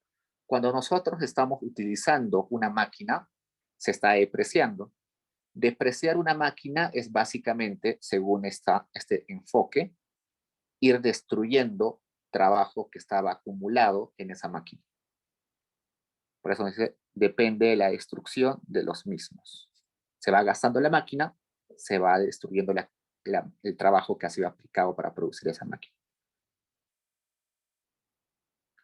Cuando nosotros estamos utilizando una máquina, se está depreciando. Depreciar una máquina es básicamente, según este enfoque, ir destruyendo trabajo que estaba acumulado en esa máquina. Por eso dice, depende de la destrucción de los mismos. Se va gastando la máquina, se va destruyendo el trabajo que ha sido aplicado para producir esa máquina.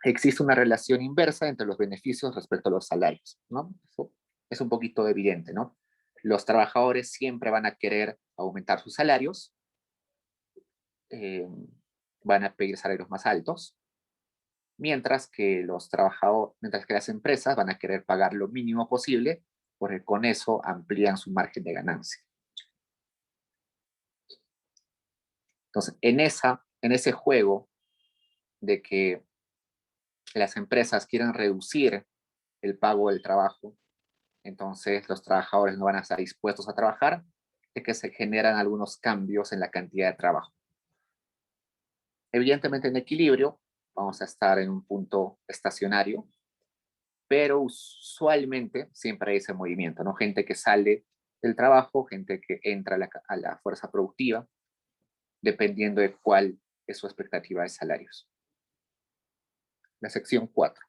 Existe una relación inversa entre los beneficios respecto a los salarios, ¿no? Eso es un poquito evidente, ¿no? Los trabajadores siempre van a querer aumentar sus salarios, eh, van a pedir salarios más altos, mientras que las empresas van a querer pagar lo mínimo posible, porque con eso amplían su margen de ganancia. Entonces, en ese juego de que las empresas quieren reducir el pago del trabajo, entonces los trabajadores no van a estar dispuestos a trabajar, es que se generan algunos cambios en la cantidad de trabajo. Evidentemente en equilibrio, vamos a estar en un punto estacionario, pero usualmente siempre hay ese movimiento, ¿no? Gente que sale del trabajo, gente que entra a la fuerza productiva, dependiendo de cuál es su expectativa de salarios. La sección 4.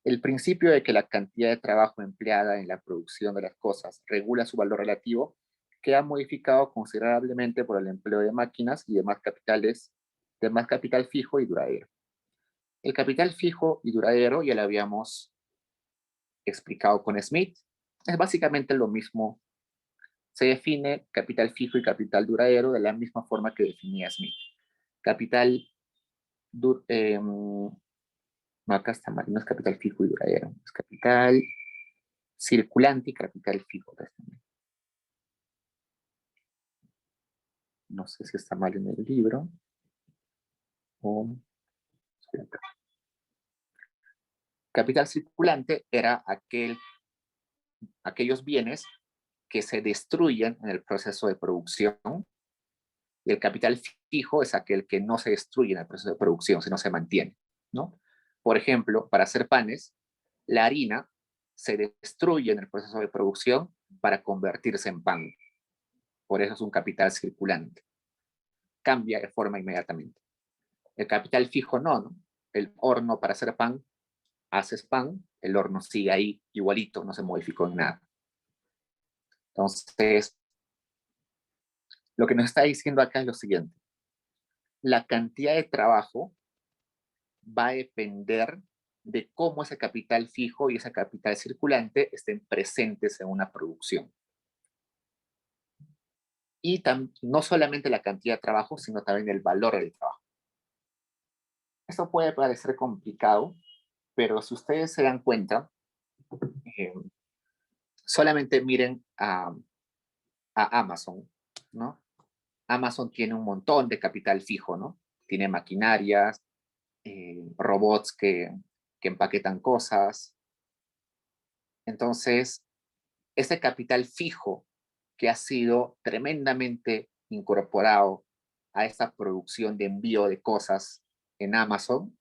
El principio de que la cantidad de trabajo empleada en la producción de las cosas regula su valor relativo queda modificado considerablemente por el empleo de máquinas y demás capital fijo y duradero. El capital fijo y duradero ya lo habíamos explicado con Smith. Es básicamente lo mismo. Se define capital fijo y capital duradero de la misma forma que definía Smith. Capital, no, acá está mal, no es capital fijo y duradero, es capital circulante y capital fijo. No sé si está mal en el libro. O... Capital circulante era aquellos bienes que se destruyen en el proceso de producción, y el capital fijo es aquel que no se destruye en el proceso de producción, sino se mantiene, ¿no? Por ejemplo, para hacer panes, la harina se destruye en el proceso de producción para convertirse en pan. Por eso es un capital circulante. Cambia de forma inmediatamente. El capital fijo no. El horno para hacer pan, haces pan, el horno sigue ahí igualito, no se modificó en nada. Entonces, lo que nos está diciendo acá es lo siguiente. La cantidad de trabajo va a depender de cómo ese capital fijo y ese capital circulante estén presentes en una producción. Y no solamente la cantidad de trabajo, sino también el valor del trabajo. Esto puede parecer complicado, pero si ustedes se dan cuenta, solamente miren a Amazon, ¿no? Amazon tiene un montón de capital fijo, ¿no? Tiene maquinarias, robots que empaquetan cosas. Entonces, ese capital fijo que ha sido tremendamente incorporado a esta producción de envío de cosas en Amazon,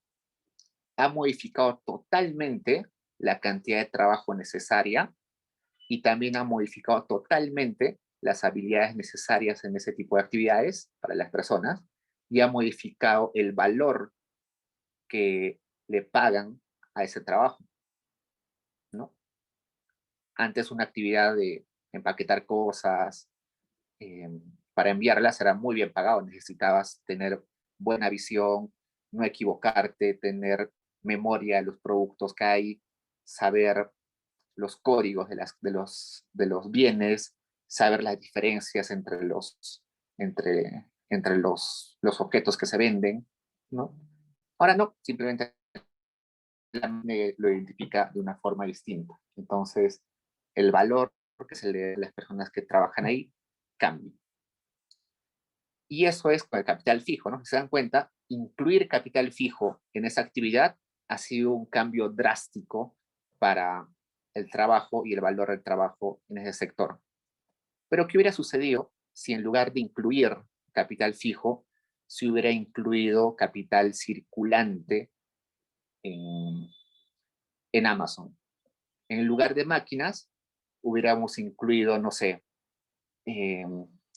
ha modificado totalmente la cantidad de trabajo necesaria y también ha modificado totalmente las habilidades necesarias en ese tipo de actividades para las personas y ha modificado el valor que le pagan a ese trabajo, ¿no? Antes una actividad de empaquetar cosas, para enviarlas era muy bien pagado, necesitabas tener buena visión, no equivocarte, tener memoria de los productos que hay, saber los códigos de los bienes, saber las diferencias entre los objetos que se venden, ¿no? Ahora no, simplemente lo identifica de una forma distinta. Entonces, el valor que se le da a las personas que trabajan ahí cambia. Y eso es con el capital fijo, ¿no? Si se dan cuenta, incluir capital fijo en esa actividad ha sido un cambio drástico para el trabajo y el valor del trabajo en ese sector. Pero ¿qué hubiera sucedido si en lugar de incluir capital fijo, se hubiera incluido capital circulante en Amazon? En lugar de máquinas, hubiéramos incluido, no sé,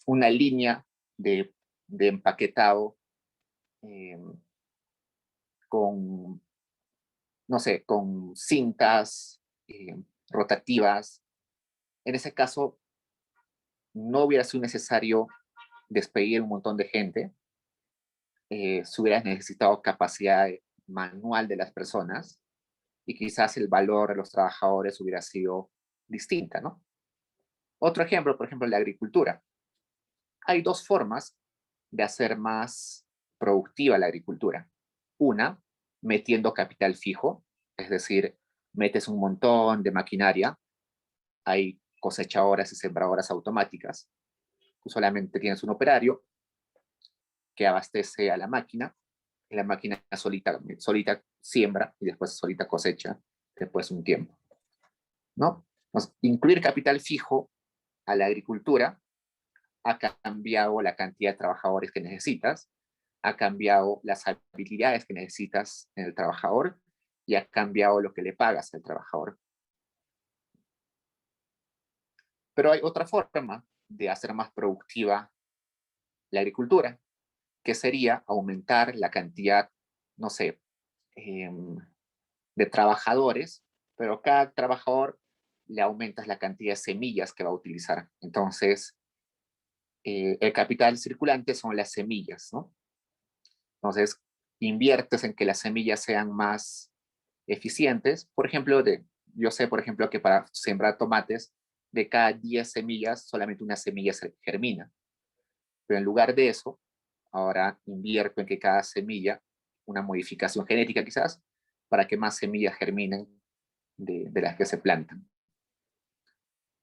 una línea de empaquetado eh, con, no sé, con cintas rotativas. En ese caso, no hubiera sido necesario despedir un montón de gente, se hubiera necesitado capacidad manual de las personas y quizás el valor de los trabajadores hubiera sido distinta, ¿no? Otro ejemplo, por ejemplo, la agricultura. Hay dos formas de hacer más productiva la agricultura. Una, metiendo capital fijo, es decir, metes un montón de maquinaria, hay cosechadoras y sembradoras automáticas, tú solamente tienes un operario, que abastece a la máquina, y la máquina solita siembra y después solita cosecha después de un tiempo, ¿no? Entonces, incluir capital fijo a la agricultura ha cambiado la cantidad de trabajadores que necesitas, ha cambiado las habilidades que necesitas en el trabajador y ha cambiado lo que le pagas al trabajador. Pero hay otra forma de hacer más productiva la agricultura, que sería aumentar la cantidad, no sé, de trabajadores, pero cada trabajador le aumentas la cantidad de semillas que va a utilizar. Entonces, el capital circulante son las semillas, ¿no? Entonces, inviertes en que las semillas sean más eficientes. Por ejemplo, yo sé, por ejemplo, que para sembrar tomates, de cada 10 semillas, solamente una semilla germina. Pero en lugar de eso, ahora invierto en que cada semilla, una modificación genética quizás, para que más semillas germinen de las que se plantan.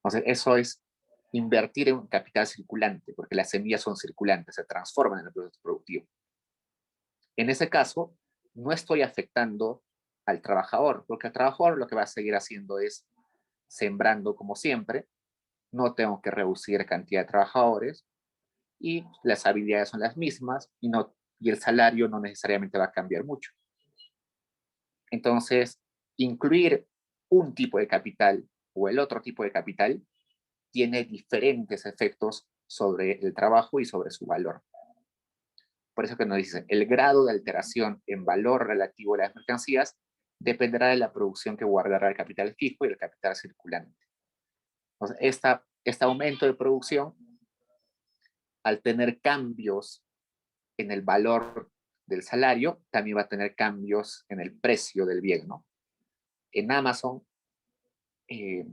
Entonces, eso es invertir en un capital circulante, porque las semillas son circulantes, se transforman en el proceso productivo. En ese caso, no estoy afectando al trabajador, porque el trabajador lo que va a seguir haciendo es sembrando como siempre, no tengo que reducir cantidad de trabajadores y las habilidades son las mismas y el salario no necesariamente va a cambiar mucho. Entonces, incluir un tipo de capital o el otro tipo de capital tiene diferentes efectos sobre el trabajo y sobre su valor. Por eso que nos dice, el grado de alteración en valor relativo a las mercancías dependerá de la producción que guardará el capital fijo y el capital circulante. Entonces, este aumento de producción, al tener cambios en el valor del salario, también va a tener cambios en el precio del bien, ¿no? En Amazon, eh,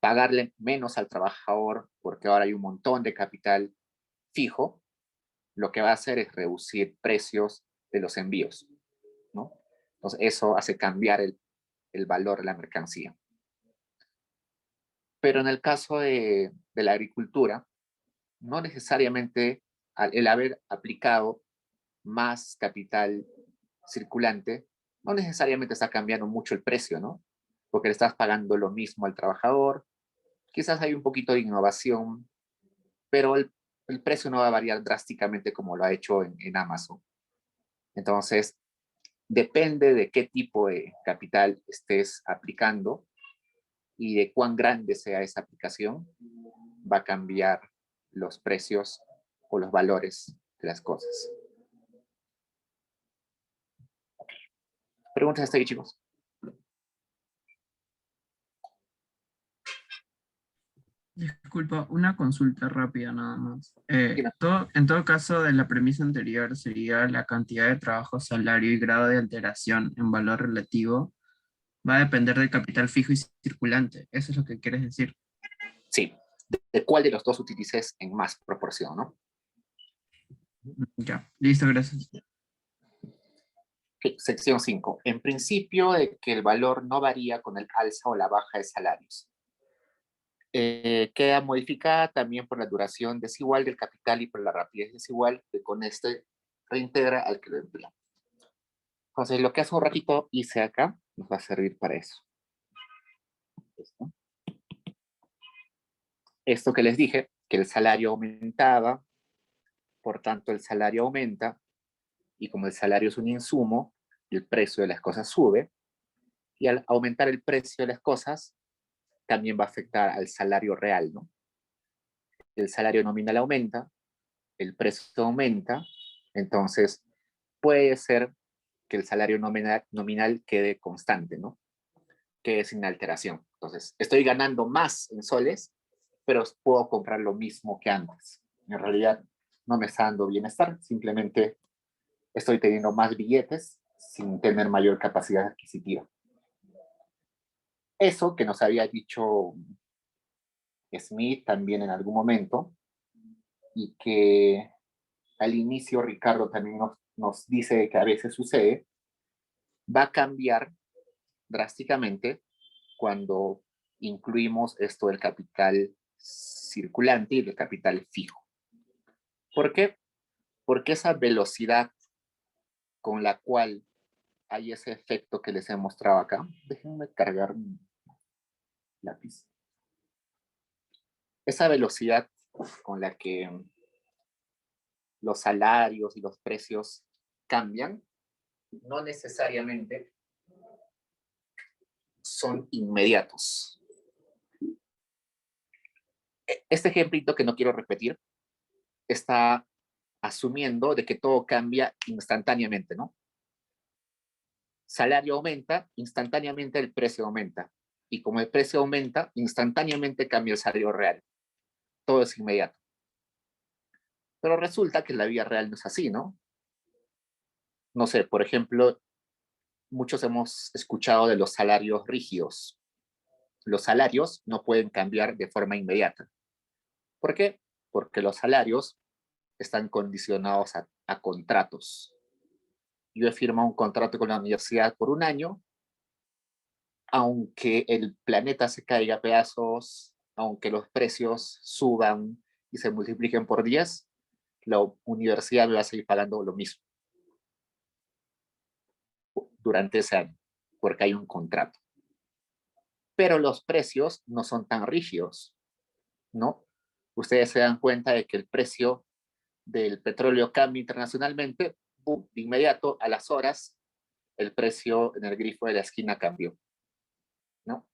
pagarle menos al trabajador porque ahora hay un montón de capital fijo, lo que va a hacer es reducir precios de los envíos, ¿no? Entonces eso hace cambiar el valor de la mercancía. Pero en el caso de la agricultura, no necesariamente el haber aplicado más capital circulante, no necesariamente está cambiando mucho el precio, ¿no? Porque le estás pagando lo mismo al trabajador, quizás hay un poquito de innovación, pero el precio no va a variar drásticamente como lo ha hecho en Amazon. Entonces, depende de qué tipo de capital estés aplicando y de cuán grande sea esa aplicación, va a cambiar los precios o los valores de las cosas. Preguntas hasta ahí, chicos. Disculpa, una consulta rápida nada más. En todo caso, de la premisa anterior sería la cantidad de trabajo, salario y grado de alteración en valor relativo va a depender del capital fijo y circulante. Eso es lo que quieres decir. Sí, de cuál de los dos utilices en más proporción, ¿no? Ya, listo, gracias. Okay, sección 5. En principio de que el valor no varía con el alza o la baja de salarios. Queda modificada también por la duración desigual del capital y por la rapidez desigual que con este reintegra al que lo emplea. Entonces, lo que hace un ratito hice acá nos va a servir para eso. Esto que les dije, que el salario aumentaba, por tanto el salario aumenta, y como el salario es un insumo, el precio de las cosas sube, y al aumentar el precio de las cosas, también va a afectar al salario real, ¿no? El salario nominal aumenta, el precio aumenta, entonces puede ser que el salario nominal quede constante, ¿no? Quede sin alteración. Entonces, estoy ganando más en soles, pero puedo comprar lo mismo que antes. En realidad, no me está dando bienestar, simplemente estoy teniendo más billetes sin tener mayor capacidad adquisitiva. Eso que nos había dicho Smith también en algún momento, y que al inicio Ricardo también nos dice que a veces sucede, va a cambiar drásticamente cuando incluimos esto del capital circulante y del capital fijo. ¿Por qué? Porque esa velocidad con la cual hay ese efecto que les he mostrado acá, déjenme cargar mi lápiz. Esa velocidad con la que los salarios y los precios cambian, no necesariamente son inmediatos. Este ejemplito que no quiero repetir está asumiendo de que todo cambia instantáneamente, ¿no? Salario aumenta, instantáneamente el precio aumenta. Y como el precio aumenta, instantáneamente cambia el salario real. Todo es inmediato. Pero resulta que la vida real no es así, ¿no? No sé, por ejemplo, muchos hemos escuchado de los salarios rígidos. Los salarios no pueden cambiar de forma inmediata. ¿Por qué? Porque los salarios están condicionados a contratos. Yo he firmado un contrato con la universidad por un año, aunque el planeta se caiga a pedazos, aunque los precios suban y se multipliquen por 10, la universidad me va a seguir pagando lo mismo durante ese año, porque hay un contrato. Pero los precios no son tan rígidos, ¿no? Ustedes se dan cuenta de que el precio del petróleo cambia internacionalmente, ¡pum!, de inmediato, a las horas, el precio en el grifo de la esquina cambió, ¿no?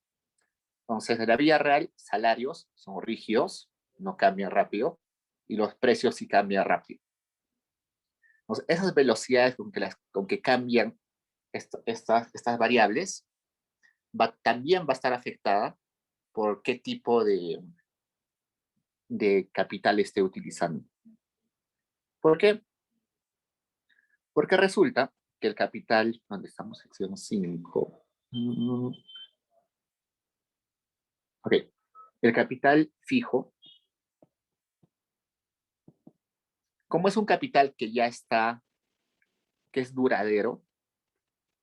Entonces, en la vida real, salarios son rígidos, no cambian rápido, y los precios sí cambian rápido. Entonces, esas velocidades con que cambian estas variables también va a estar afectada por qué tipo de capital esté utilizando. ¿Por qué? Porque resulta que el capital, donde estamos, sección 5, ok, el capital fijo, como es un capital que ya está, que es duradero,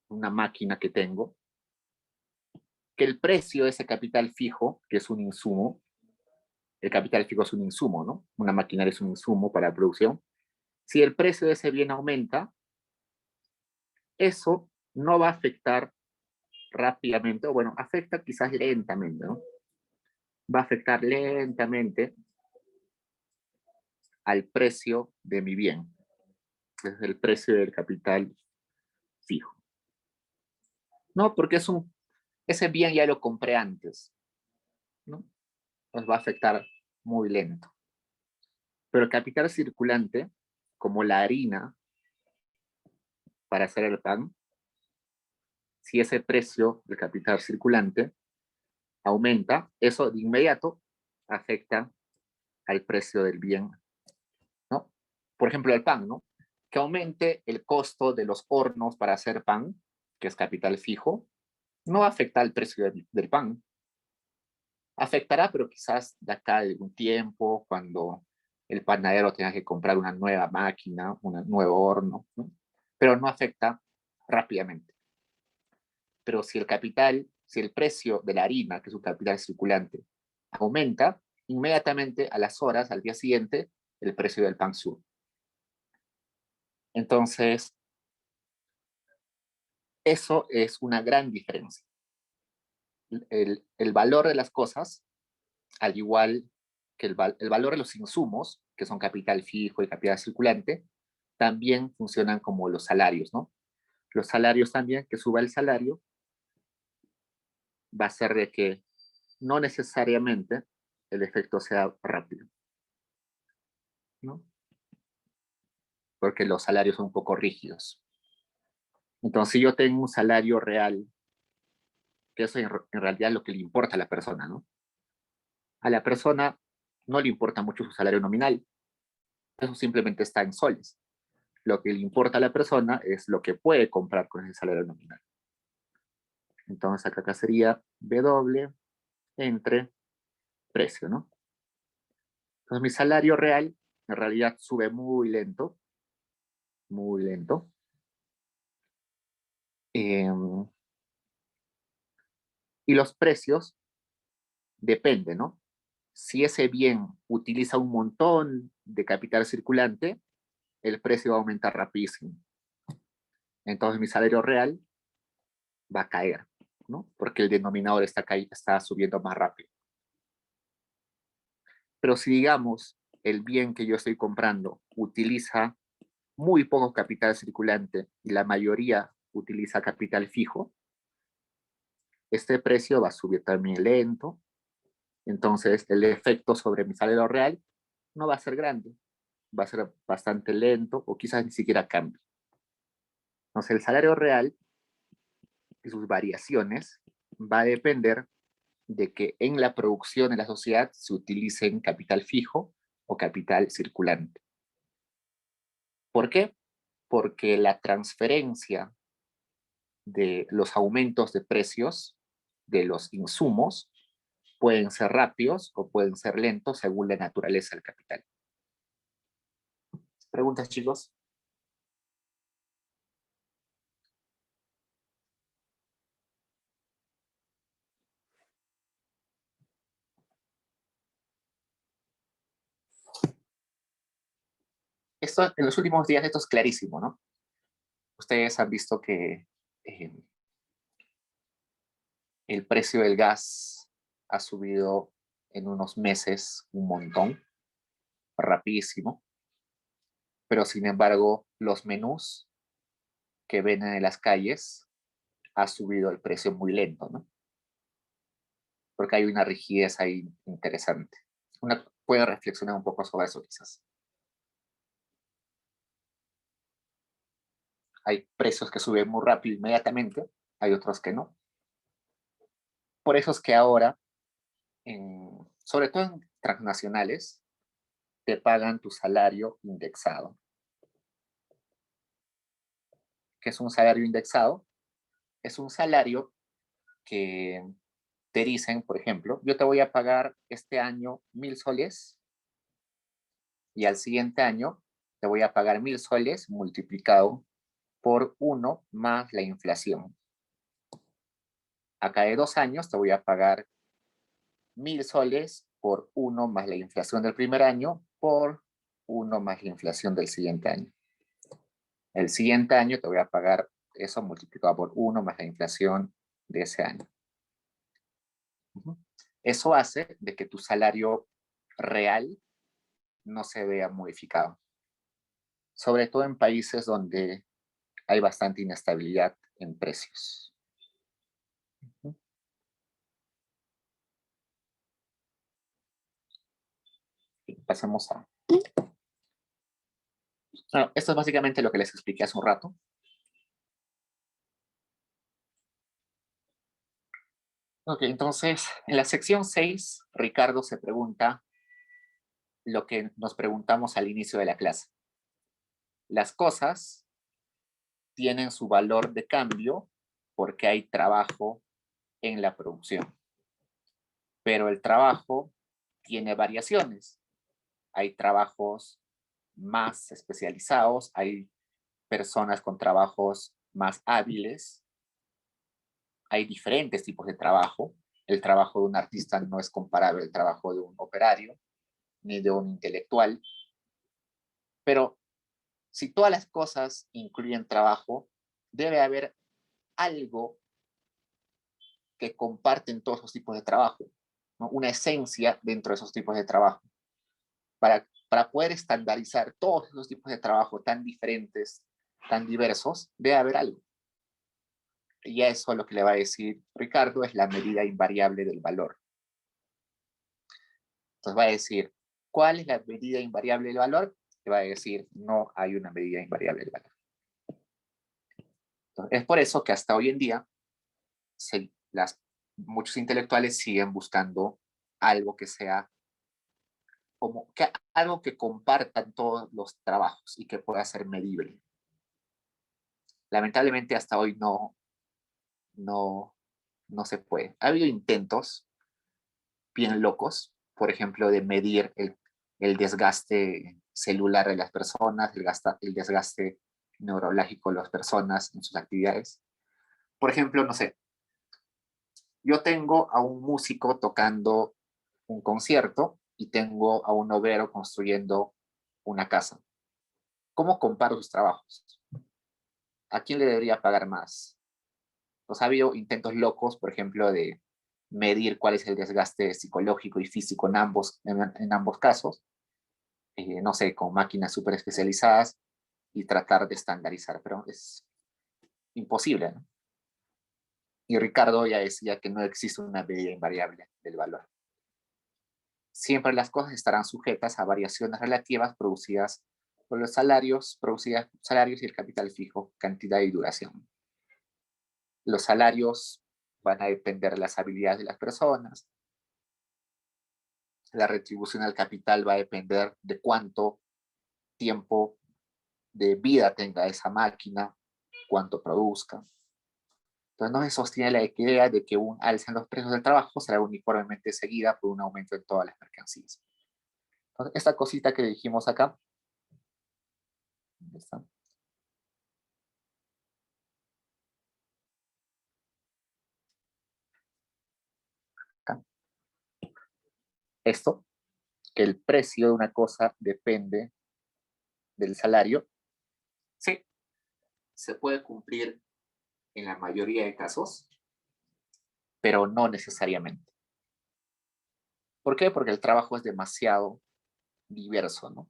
una máquina que tengo, que el precio de ese capital fijo, que es un insumo, el capital fijo es un insumo, ¿no? Una maquinaria es un insumo para la producción. Si el precio de ese bien aumenta, eso no va a afectar rápidamente, o bueno, afecta quizás lentamente, ¿no? Va a afectar lentamente al precio de mi bien, es el precio del capital fijo. No, porque ese bien ya lo compré antes, ¿no? Nos va a afectar muy lento. Pero el capital circulante, como la harina para hacer el pan, si ese precio del capital circulante aumenta, eso de inmediato afecta al precio del bien, ¿no? Por ejemplo, el pan, ¿no? Que aumente el costo de los hornos para hacer pan, que es capital fijo, no afecta al precio del pan. Afectará, pero quizás de acá a algún tiempo, cuando el panadero tenga que comprar una nueva máquina, un nuevo horno, ¿no? Pero no afecta rápidamente. Pero si el precio de la harina, que es un capital circulante, aumenta, inmediatamente a las horas, al día siguiente, el precio del pan sube. Entonces, eso es una gran diferencia. El valor de las cosas, al igual que el valor de los insumos, que son capital fijo y capital circulante, también funcionan como los salarios, ¿no? Los salarios también, que suba el salario, va a ser de que no necesariamente el efecto sea rápido, ¿no? Porque los salarios son un poco rígidos. Entonces, si yo tengo un salario real, que eso en realidad es lo que le importa a la persona, ¿no? A la persona no le importa mucho su salario nominal, eso simplemente está en soles. Lo que le importa a la persona es lo que puede comprar con ese salario nominal. Entonces, acá sería W entre precio, ¿no? Entonces, mi salario real en realidad sube muy lento, muy lento. Y los precios dependen, ¿no? Si ese bien utiliza un montón de capital circulante, el precio va a aumentar rapidísimo. Entonces mi salario real va a caer, ¿no? Porque el denominador está subiendo más rápido. Pero si, digamos, el bien que yo estoy comprando utiliza muy poco capital circulante y la mayoría utiliza capital fijo, este precio va a subir también lento. Entonces, el efecto sobre mi salario real no va a ser grande, va a ser bastante lento o quizás ni siquiera cambie. Entonces, el salario real y sus variaciones va a depender de que en la producción de la sociedad se utilicen capital fijo o capital circulante. ¿Por qué? Porque la transferencia de los aumentos de precios de los insumos pueden ser rápidos o pueden ser lentos según la naturaleza del capital. ¿Preguntas, chicos? Esto, en los últimos días esto es clarísimo, ¿no? Ustedes han visto que el precio del gas ha subido en unos meses un montón, rapidísimo, pero sin embargo los menús que venden en las calles ha subido el precio muy lento, ¿no? Porque hay una rigidez ahí interesante. Puede reflexionar un poco sobre eso quizás. Hay precios que suben muy rápido inmediatamente, hay otros que no. Por eso es que ahora, sobre todo en transnacionales, te pagan tu salario indexado. ¿Qué es un salario indexado? Es un salario que te dicen, por ejemplo, yo te voy a pagar este año 1.000 soles y al siguiente año te voy a pagar 1.000 soles multiplicado por 1 más la inflación. A cada 2 años te voy a pagar 1.000 soles por 1 más la inflación del primer año por 1 más la inflación del siguiente año. El siguiente año te voy a pagar eso multiplicado por 1 más la inflación de ese año. Eso hace de que tu salario real no se vea modificado. Sobre todo en países donde hay bastante inestabilidad en precios. Pasemos a... Bueno, esto es básicamente lo que les expliqué hace un rato. Ok, entonces, en la sección 6, Ricardo se pregunta lo que nos preguntamos al inicio de la clase. Las cosas tienen su valor de cambio porque hay trabajo en la producción. Pero el trabajo tiene variaciones. Hay trabajos más especializados, hay personas con trabajos más hábiles, hay diferentes tipos de trabajo. El trabajo de un artista no es comparable al trabajo de un operario ni de un intelectual. Pero si todas las cosas incluyen trabajo, debe haber algo que comparten todos esos tipos de trabajo, ¿no? Una esencia dentro de esos tipos de trabajo. Para poder estandarizar todos esos tipos de trabajo tan diferentes, tan diversos, debe haber algo. Y eso lo que le va a decir Ricardo es la medida invariable del valor. Entonces va a decir, ¿cuál es la medida invariable del valor? Le va a decir, no hay una medida invariable del valor. Entonces, es por eso que hasta hoy en día muchos intelectuales siguen buscando algo que sea algo que compartan todos los trabajos y que pueda ser medible. Lamentablemente hasta hoy no se puede. Ha habido intentos bien locos, por ejemplo, de medir el desgaste celular de las personas, el desgaste neurológico de las personas en sus actividades. Por ejemplo, no sé, yo tengo a un músico tocando un concierto y tengo a un obrero construyendo una casa. ¿Cómo comparo sus trabajos? ¿A quién le debería pagar más? Pues ha habido intentos locos, por ejemplo, de medir cuál es el desgaste psicológico y físico en ambos casos, no sé, con máquinas súper especializadas y tratar de estandarizar, pero es imposible, ¿no? Y Ricardo ya decía que no existe una medida invariable del valor. Siempre las cosas estarán sujetas a variaciones relativas producidas por los salarios y el capital fijo, cantidad y duración. Los salarios van a depender de las habilidades de las personas. La retribución al capital va a depender de cuánto tiempo de vida tenga esa máquina, cuánto produzca. Entonces no se sostiene la idea de que un alza en los precios del trabajo será uniformemente seguida por un aumento en todas las mercancías. Entonces, esta cosita que dijimos acá, ¿dónde está? Acá. Esto, que el precio de una cosa depende del salario, sí, se puede cumplir en la mayoría de casos, pero no necesariamente. ¿Por qué? Porque el trabajo es demasiado diverso, ¿no?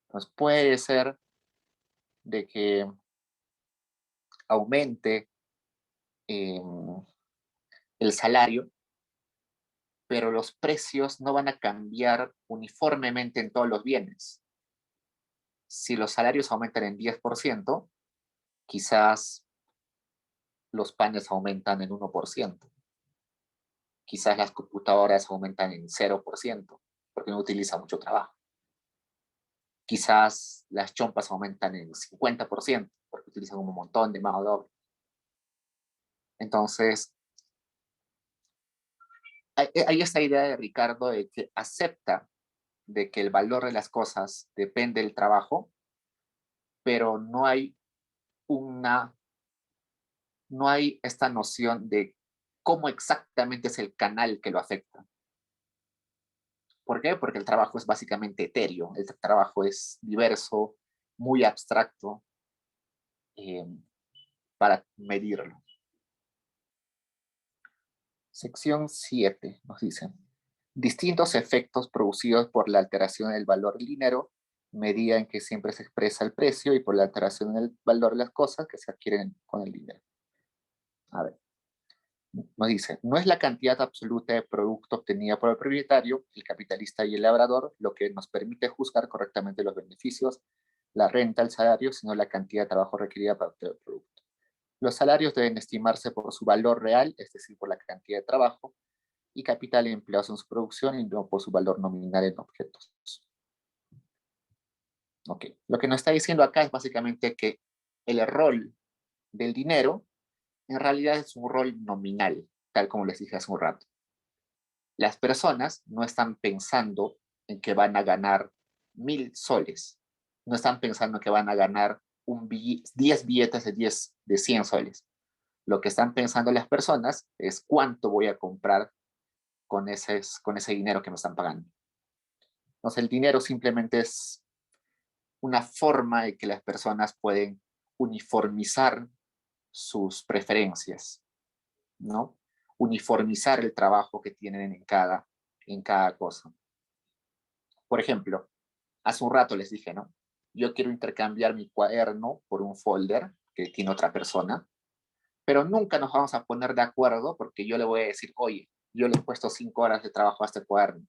Entonces puede ser de que aumente eh, el salario, pero los precios no van a cambiar uniformemente en todos los bienes. Si los salarios aumentan en 10%, quizás los panes aumentan en 1%. Quizás las computadoras aumentan en 0%, porque no utiliza mucho trabajo. Quizás las chompas aumentan en 50%, porque utilizan un montón de mano de obra. Entonces, hay esta idea de Ricardo de que acepta de que el valor de las cosas depende del trabajo, pero una, no hay esta noción de cómo exactamente es el canal que lo afecta. ¿Por qué? Porque el trabajo es básicamente etéreo, el trabajo es diverso, muy abstracto eh, para medirlo. Sección 7 nos dice, distintos efectos producidos por la alteración del valor del dinero, medida en que siempre se expresa el precio y por la alteración del valor de las cosas que se adquieren con el dinero. A ver, nos dice, no es la cantidad absoluta de producto obtenida por el propietario, el capitalista y el labrador lo que nos permite juzgar correctamente los beneficios, la renta, el salario, sino la cantidad de trabajo requerida para obtener el producto. Los salarios deben estimarse por su valor real, es decir, por la cantidad de trabajo y capital empleados en su producción y no por su valor nominal en objetos. Ok, lo que nos está diciendo acá es básicamente que el rol del dinero en realidad es un rol nominal, tal como les dije hace un rato. Las personas no están pensando en que van a ganar 1.000 soles, no están pensando que van a ganar 10 billetes de 100 soles. Lo que están pensando las personas es cuánto voy a comprar con ese dinero que me están pagando. Entonces el dinero simplemente es una forma de que las personas pueden uniformizar sus preferencias, ¿no? Uniformizar el trabajo que tienen en cada cosa. Por ejemplo, hace un rato les dije, ¿no? Yo quiero intercambiar mi cuaderno por un folder que tiene otra persona, pero nunca nos vamos a poner de acuerdo porque yo le voy a decir, oye, yo le he puesto 5 horas de trabajo a este cuaderno.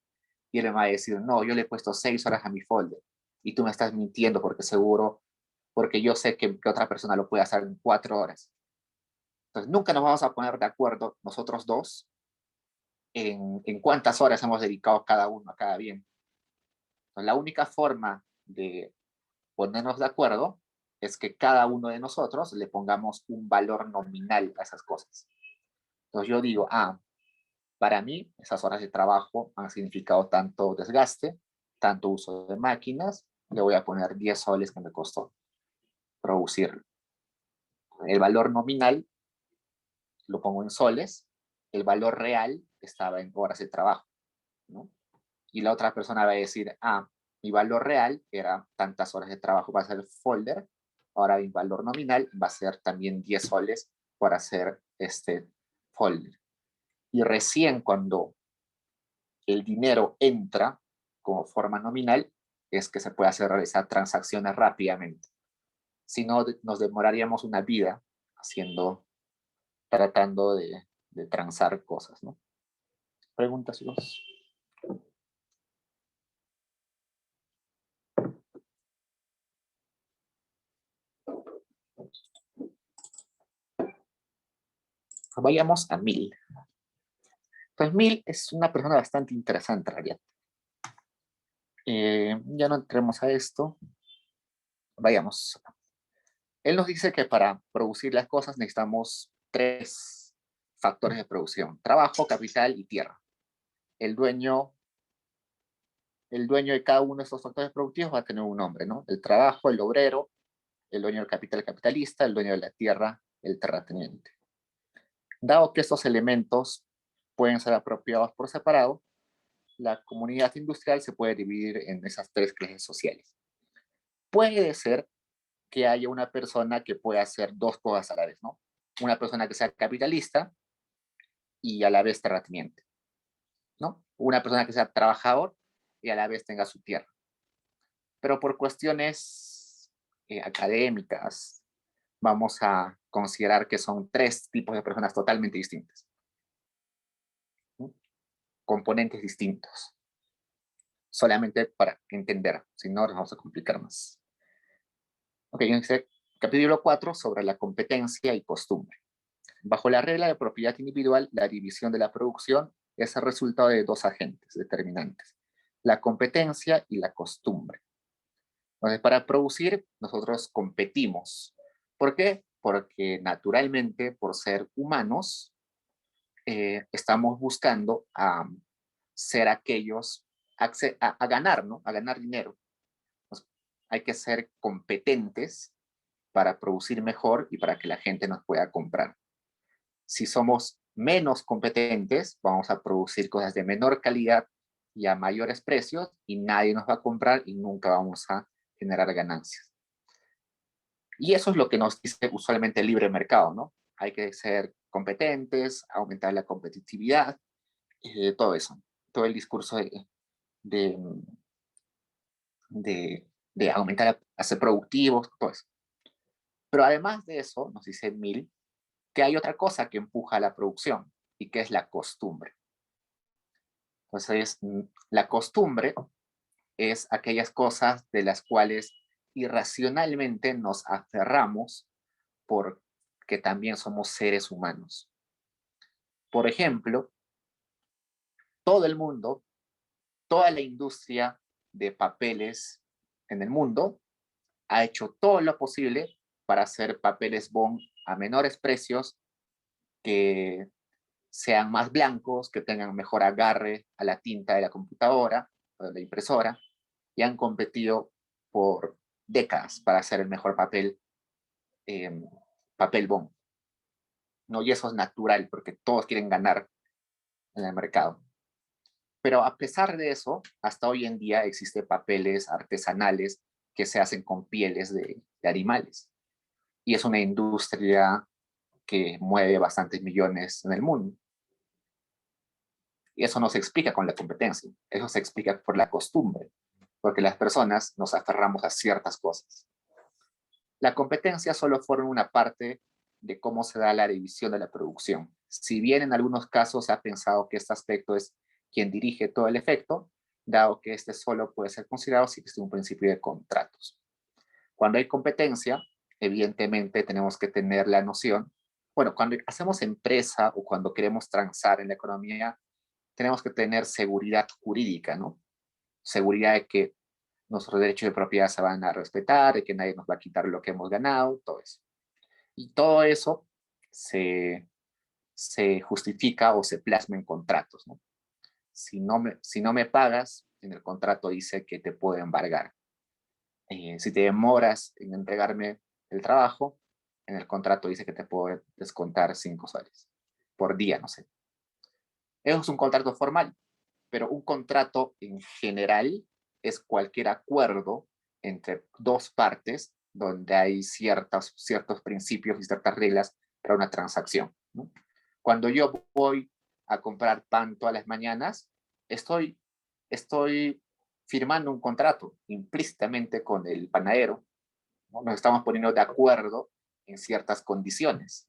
Y él me va a decir, no, yo le he puesto 6 horas a mi folder. Y tú me estás mintiendo porque yo sé que otra persona lo puede hacer en 4 horas. Entonces, nunca nos vamos a poner de acuerdo nosotros dos en cuántas horas hemos dedicado cada uno a cada bien. Entonces, la única forma de ponernos de acuerdo es que cada uno de nosotros le pongamos un valor nominal a esas cosas. Entonces yo digo, para mí esas horas de trabajo han significado tanto desgaste, tanto uso de máquinas, le voy a poner 10 soles que me costó producirlo. El valor nominal lo pongo en soles, el valor real estaba en horas de trabajo, ¿no? Y la otra persona va a decir, Mi valor real era tantas horas de trabajo para hacer el folder. Ahora mi valor nominal va a ser también 10 soles para hacer este folder. Y recién cuando el dinero entra como forma nominal es que se puede hacer realizar transacciones rápidamente. Si no, nos demoraríamos una vida tratando de transar cosas, ¿no? Preguntas, chicos. Vayamos a Mill. Pues Mill es una persona bastante interesante en realidad. Ya no entremos a esto. Vayamos. Él nos dice que para producir las cosas necesitamos 3 factores de producción: trabajo, capital y tierra. El dueño de cada uno de estos factores productivos va a tener un nombre, ¿no? El trabajo, el obrero; el dueño del capital, el capitalista; el dueño de la tierra, el terrateniente. Dado que estos elementos pueden ser apropiados por separado, la comunidad industrial se puede dividir en esas 3 clases sociales. Puede ser que haya una persona que pueda hacer 2 cosas a la vez, ¿no? Una persona que sea capitalista y a la vez terrateniente, ¿no? Una persona que sea trabajador y a la vez tenga su tierra. Pero por cuestiones académicas, vamos a considerar que son 3 tipos de personas totalmente distintas, ¿no? Componentes distintos, solamente para entender, si no nos vamos a complicar más. Ok, entonces, capítulo 4 sobre la competencia y costumbre. Bajo la regla de propiedad individual, la división de la producción es el resultado de 2 agentes determinantes: la competencia y la costumbre. Entonces, para producir, nosotros competimos. ¿Por qué? Porque naturalmente, por ser humanos, estamos buscando ser aquellos, a ganar, ¿no? A ganar dinero. Pues, hay que ser competentes para producir mejor y para que la gente nos pueda comprar. Si somos menos competentes, vamos a producir cosas de menor calidad y a mayores precios y nadie nos va a comprar y nunca vamos a generar ganancias. Y eso es lo que nos dice usualmente el libre mercado, ¿no? Hay que ser competentes, aumentar la competitividad, todo eso, todo el discurso de, de aumentar, a ser productivos, todo eso. Pero además de eso, nos dice Mill, que hay otra cosa que empuja a la producción y que es la costumbre. Entonces, la costumbre es aquellas cosas de las cuales irracionalmente nos aferramos porque también somos seres humanos. Por ejemplo, todo el mundo, toda la industria de papeles en el mundo ha hecho todo lo posible para hacer papeles bond a menores precios, que sean más blancos, que tengan mejor agarre a la tinta de la computadora o de la impresora, y han competido por décadas para hacer el mejor eh, papel bond, ¿no? Y eso es natural porque todos quieren ganar en el mercado. Pero a pesar de eso, hasta hoy en día existen papeles artesanales que se hacen con pieles de animales. Y es una industria que mueve bastantes millones en el mundo. Y eso no se explica con la competencia, eso se explica por la costumbre, porque las personas nos aferramos a ciertas cosas. La competencia solo forma una parte de cómo se da la división de la producción. Si bien en algunos casos se ha pensado que este aspecto es quien dirige todo el efecto, dado que este solo puede ser considerado si existe un principio de contratos. Cuando hay competencia, evidentemente tenemos que tener la noción, bueno, cuando hacemos empresa o cuando queremos transar en la economía, tenemos que tener seguridad jurídica, ¿no? Seguridad de que nuestros derechos de propiedad se van a respetar, de que nadie nos va a quitar lo que hemos ganado, todo eso. Y todo eso se justifica o se plasma en contratos, ¿no? Si no me pagas, en el contrato dice que te puedo embargar. Si te demoras en entregarme el trabajo, en el contrato dice que te puedo descontar 5 soles por día, no sé. Eso es un contrato formal, pero un contrato en general es cualquier acuerdo entre dos partes donde hay ciertos principios y ciertas reglas para una transacción, ¿no? Cuando yo voy a comprar pan todas las mañanas, estoy firmando un contrato implícitamente con el panadero, ¿no? Nos estamos poniendo de acuerdo en ciertas condiciones,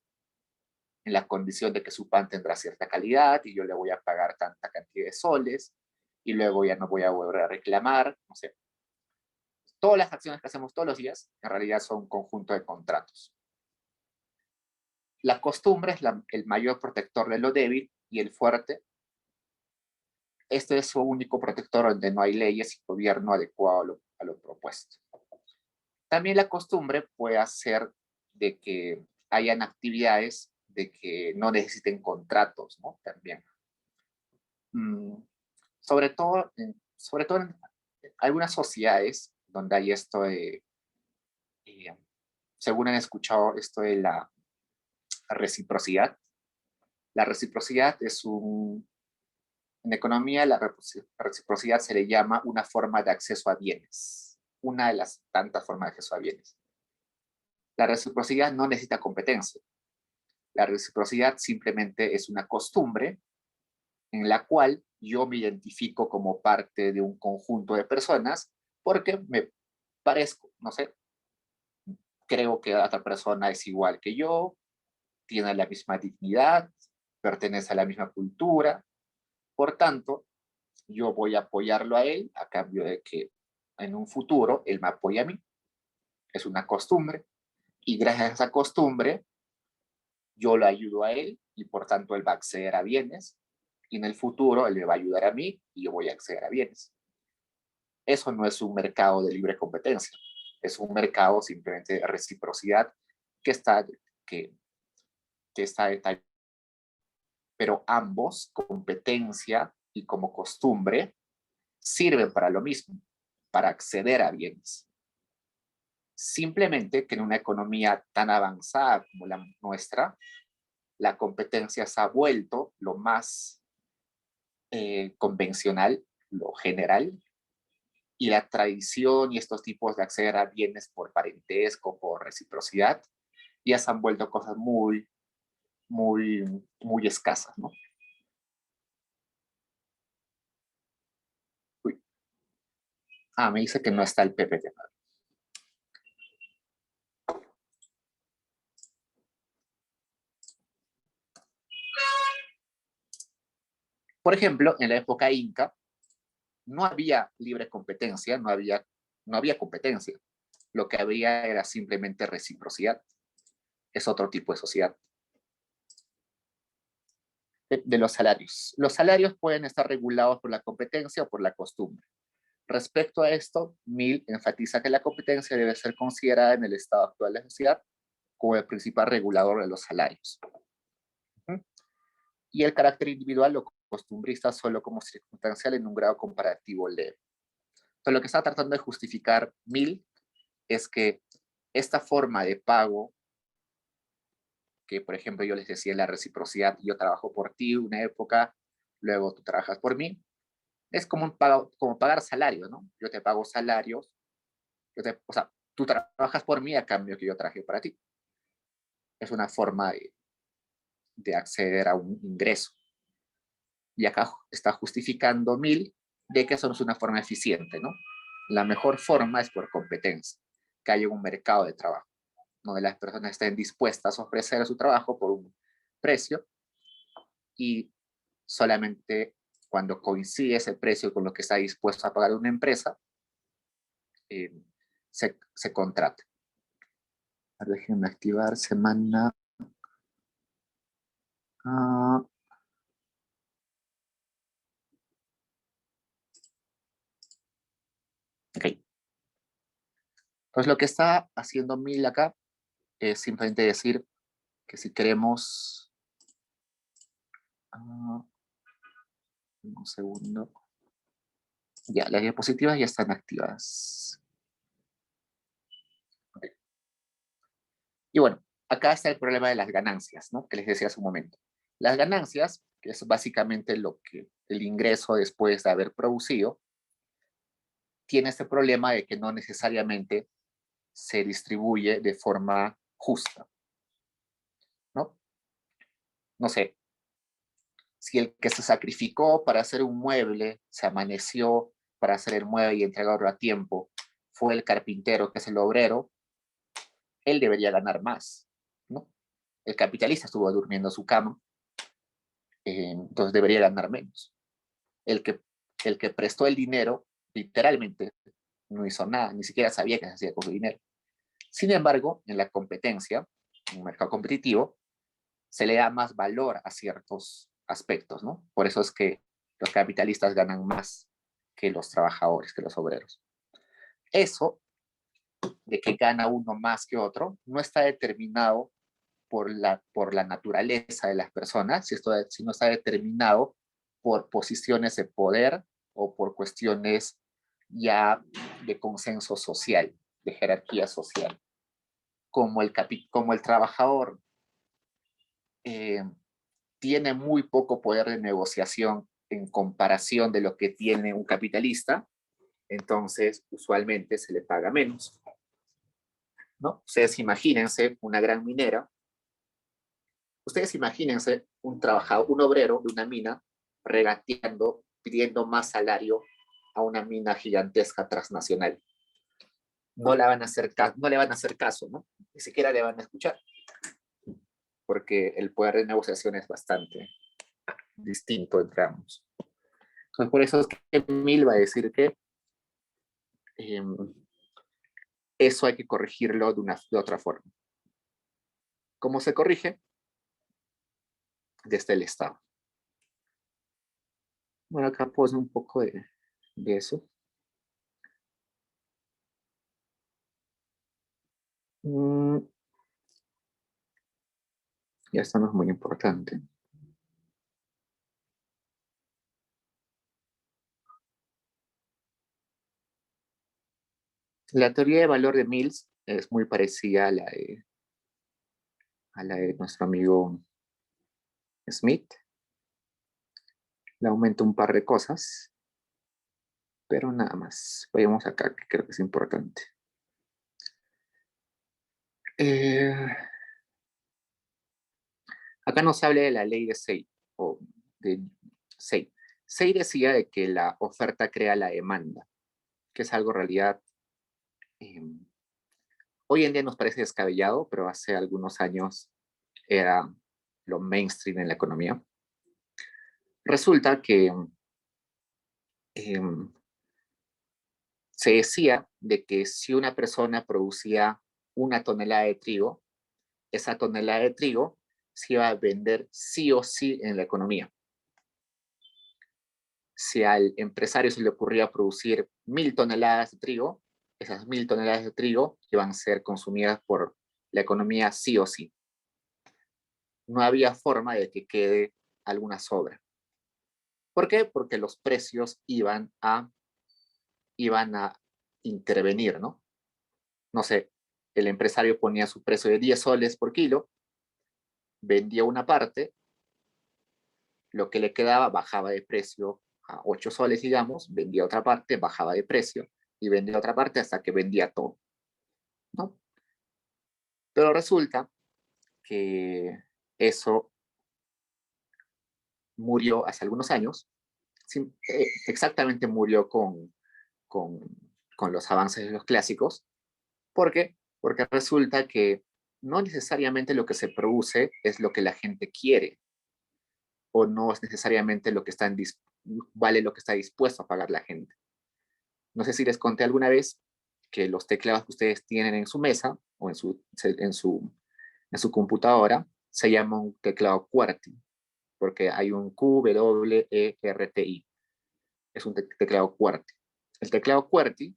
en la condición de que su pan tendrá cierta calidad y yo le voy a pagar tanta cantidad de soles y luego ya no voy a volver a reclamar, no sé. Todas las acciones que hacemos todos los días en realidad son un conjunto de contratos. La costumbre es el mayor protector de lo débil y el fuerte. Este es su único protector donde no hay leyes y gobierno adecuado a lo propuesto. También la costumbre puede hacer de que hayan actividades de que no necesiten contratos, ¿no? También. Sobre todo en algunas sociedades donde hay esto de, según han escuchado, esto de la reciprocidad. La reciprocidad es en economía, la reciprocidad se le llama una forma de acceso a bienes, una de las tantas formas de acceso a bienes. La reciprocidad no necesita competencia. La reciprocidad simplemente es una costumbre en la cual yo me identifico como parte de un conjunto de personas porque me parezco, no sé, creo que la otra persona es igual que yo, tiene la misma dignidad, pertenece a la misma cultura, por tanto, yo voy a apoyarlo a él a cambio de que en un futuro él me apoye a mí. Es una costumbre y gracias a esa costumbre yo lo ayudo a él y por tanto él va a acceder a bienes y en el futuro él me va a ayudar a mí y yo voy a acceder a bienes. Eso no es un mercado de libre competencia, es un mercado simplemente de reciprocidad que está, que, que está detallado. Pero ambos, competencia y como costumbre, sirven para lo mismo, para acceder a bienes. Simplemente que en una economía tan avanzada como la nuestra, la competencia se ha vuelto lo más convencional, lo general, y la tradición y estos tipos de acceder a bienes por parentesco, por reciprocidad, ya se han vuelto cosas muy, muy, muy escasas, ¿no? Uy. Me dice que no está el PPT. Por ejemplo, en la época inca, no había libre competencia, no había competencia. Lo que había era simplemente reciprocidad. Es otro tipo de sociedad. De los salarios. Los salarios pueden estar regulados por la competencia o por la costumbre. Respecto a esto, Mill enfatiza que la competencia debe ser considerada en el estado actual de la sociedad como el principal regulador de los salarios. Y el carácter individual o costumbrista solo como circunstancial en un grado comparativo leve. Entonces, lo que está tratando de justificar Mill es que esta forma de pago, que por ejemplo yo les decía la reciprocidad, yo trabajo por ti una época, luego tú trabajas por mí, es como, como pagar salario, ¿no? Yo te pago salarios, o sea, tú trabajas por mí a cambio que yo trabaje para ti. Es una forma de acceder a un ingreso. Y acá está justificando Mill de que eso no es una forma eficiente, ¿no? La mejor forma es por competencia, que haya un mercado de trabajo, donde las personas estén dispuestas a ofrecer su trabajo por un precio y solamente cuando coincide ese precio con lo que está dispuesto a pagar una empresa, se contrata. Déjenme activar semana. Ok. Pues lo que está haciendo Mill acá es simplemente decir que si queremos... un segundo. Ya, las diapositivas ya están activadas. Okay. Y bueno, acá está el problema de las ganancias, ¿no? Que les decía hace un momento. Las ganancias, que es básicamente el ingreso después de haber producido, tiene este problema de que no necesariamente se distribuye de forma justa, ¿no? No sé, si el que se sacrificó para hacer un mueble, se amaneció para hacer el mueble y entregarlo a tiempo, fue el carpintero, que es el obrero, él debería ganar más, ¿no? El capitalista estuvo durmiendo en su cama, entonces debería ganar menos. El que, el que prestó el dinero, literalmente, no hizo nada, ni siquiera sabía qué se hacía con su dinero. Sin embargo, en la competencia, en un mercado competitivo, se le da más valor a ciertos aspectos, ¿no? Por eso es que los capitalistas ganan más que los trabajadores, que los obreros. Eso de que gana uno más que otro no está determinado por la naturaleza de las personas, sino está determinado por posiciones de poder o por cuestiones ya de consenso social, de jerarquía social. Como el trabajador eh, tiene muy poco poder de negociación en comparación de lo que tiene un capitalista, entonces usualmente se le paga menos, ¿no? Ustedes imagínense una gran minera, ustedes imagínense un trabajador, un obrero de una mina regateando, pidiendo más salario a una mina gigantesca transnacional. No, no le van a hacer caso, ¿no? Ni siquiera le van a escuchar, porque el poder de negociación es bastante distinto entre ambos. Entonces, por eso es que Mill va a decir que eh, eso hay que corregirlo de otra forma. ¿Cómo se corrige? Desde el Estado. Bueno, acá puse un poco de eso. Ya esto no es muy importante. La teoría de valor de Mills es muy parecida a la de nuestro amigo Smith. Le aumenta un par de cosas, pero nada más. Vayamos acá, que creo que es importante. Acá nos habla de la ley de Say, o de Say. Say decía de que la oferta crea la demanda, que es algo en realidad eh, hoy en día nos parece descabellado, pero hace algunos años era lo mainstream en la economía. Resulta que eh, se decía de que si una persona producía 1 tonelada de trigo, esa tonelada de trigo se iba a vender sí o sí en la economía. Si al empresario se le ocurría producir 1.000 toneladas de trigo, esas 1.000 toneladas de trigo iban a ser consumidas por la economía sí o sí. No había forma de que quede alguna sobra. ¿Por qué? Porque los precios iban a intervenir, ¿no? No sé, el empresario ponía su precio de 10 soles por kilo, vendía una parte, lo que le quedaba bajaba de precio a 8 soles, digamos, vendía otra parte, bajaba de precio y vendía otra parte hasta que vendía todo, ¿no? Pero resulta que eso murió hace algunos años, exactamente murió con, con los avances de los clásicos. ¿Por qué? Porque resulta que no necesariamente lo que se produce es lo que la gente quiere, o no es necesariamente lo que vale lo que está dispuesto a pagar la gente. No sé si les conté alguna vez que los teclados que ustedes tienen en su mesa o en su computadora se llama un teclado QWERTY, porque hay un QWERTY. Es un teclado QWERTY. El teclado QWERTY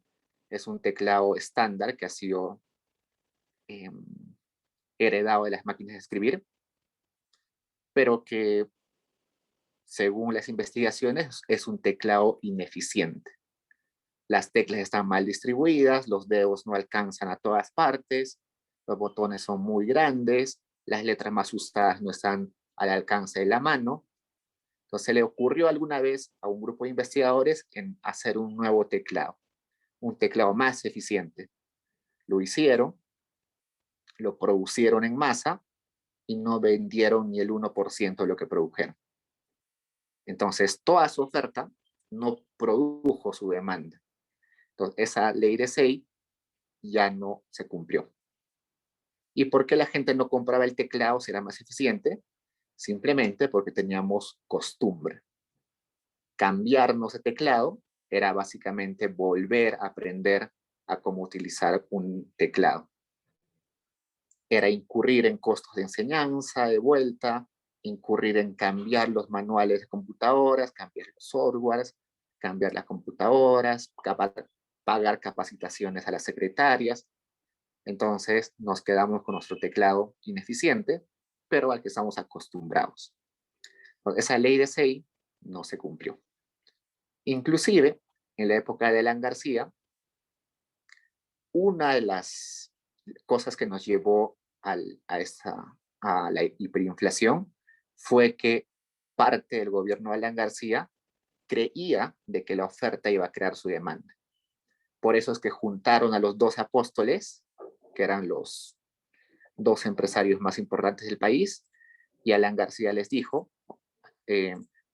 es un teclado estándar que ha sido eh, heredado de las máquinas de escribir, pero que según las investigaciones es un teclado ineficiente. Las teclas están mal distribuidas, los dedos no alcanzan a todas partes, los botones son muy grandes, las letras más usadas no están al alcance de la mano. Entonces se le ocurrió alguna vez a un grupo de investigadores en hacer un nuevo teclado. un teclado más eficiente. Lo hicieron, lo producieron en masa y no vendieron ni el 1% de lo que produjeron. Entonces, toda su oferta no produjo su demanda. Entonces, esa ley de Say ya no se cumplió. ¿Y por qué la gente no compraba el teclado si era más eficiente? Simplemente porque teníamos costumbre. Cambiarnos de teclado era básicamente volver a aprender a cómo utilizar un teclado. Era incurrir en costos de enseñanza, de vuelta, incurrir en cambiar los manuales de computadoras, cambiar los softwares, cambiar las computadoras, pagar capacitaciones a las secretarias. Entonces nos quedamos con nuestro teclado ineficiente, pero al que estamos acostumbrados. Entonces, esa ley de Say no se cumplió. Inclusive, en la época de Alan García, una de las cosas que nos llevó a la hiperinflación fue que parte del gobierno de Alan García creía de que la oferta iba a crear su demanda. Por eso es que juntaron a los 2 apóstoles, que eran los 2 empresarios más importantes del país, y Alan García les dijo,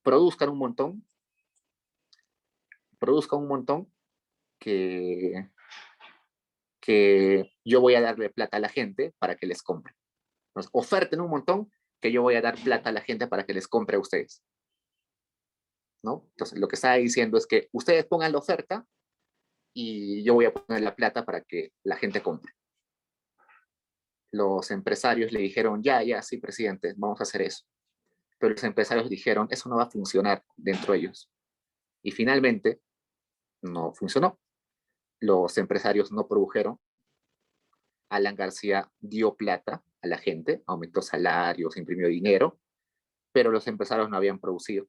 produzcan un montón que yo voy a darle plata a la gente para que les compre. Entonces, oferten un montón que yo voy a dar plata a la gente para que les compre a ustedes. ¿No? Entonces, lo que estaba diciendo es que ustedes pongan la oferta y yo voy a poner la plata para que la gente compre. Los empresarios le dijeron, ya, sí, presidente, vamos a hacer eso. Pero los empresarios dijeron, eso no va a funcionar dentro de ellos. Y finalmente, no funcionó. Los empresarios no produjeron. Alan García dio plata a la gente, aumentó salarios, imprimió dinero, pero los empresarios no habían producido.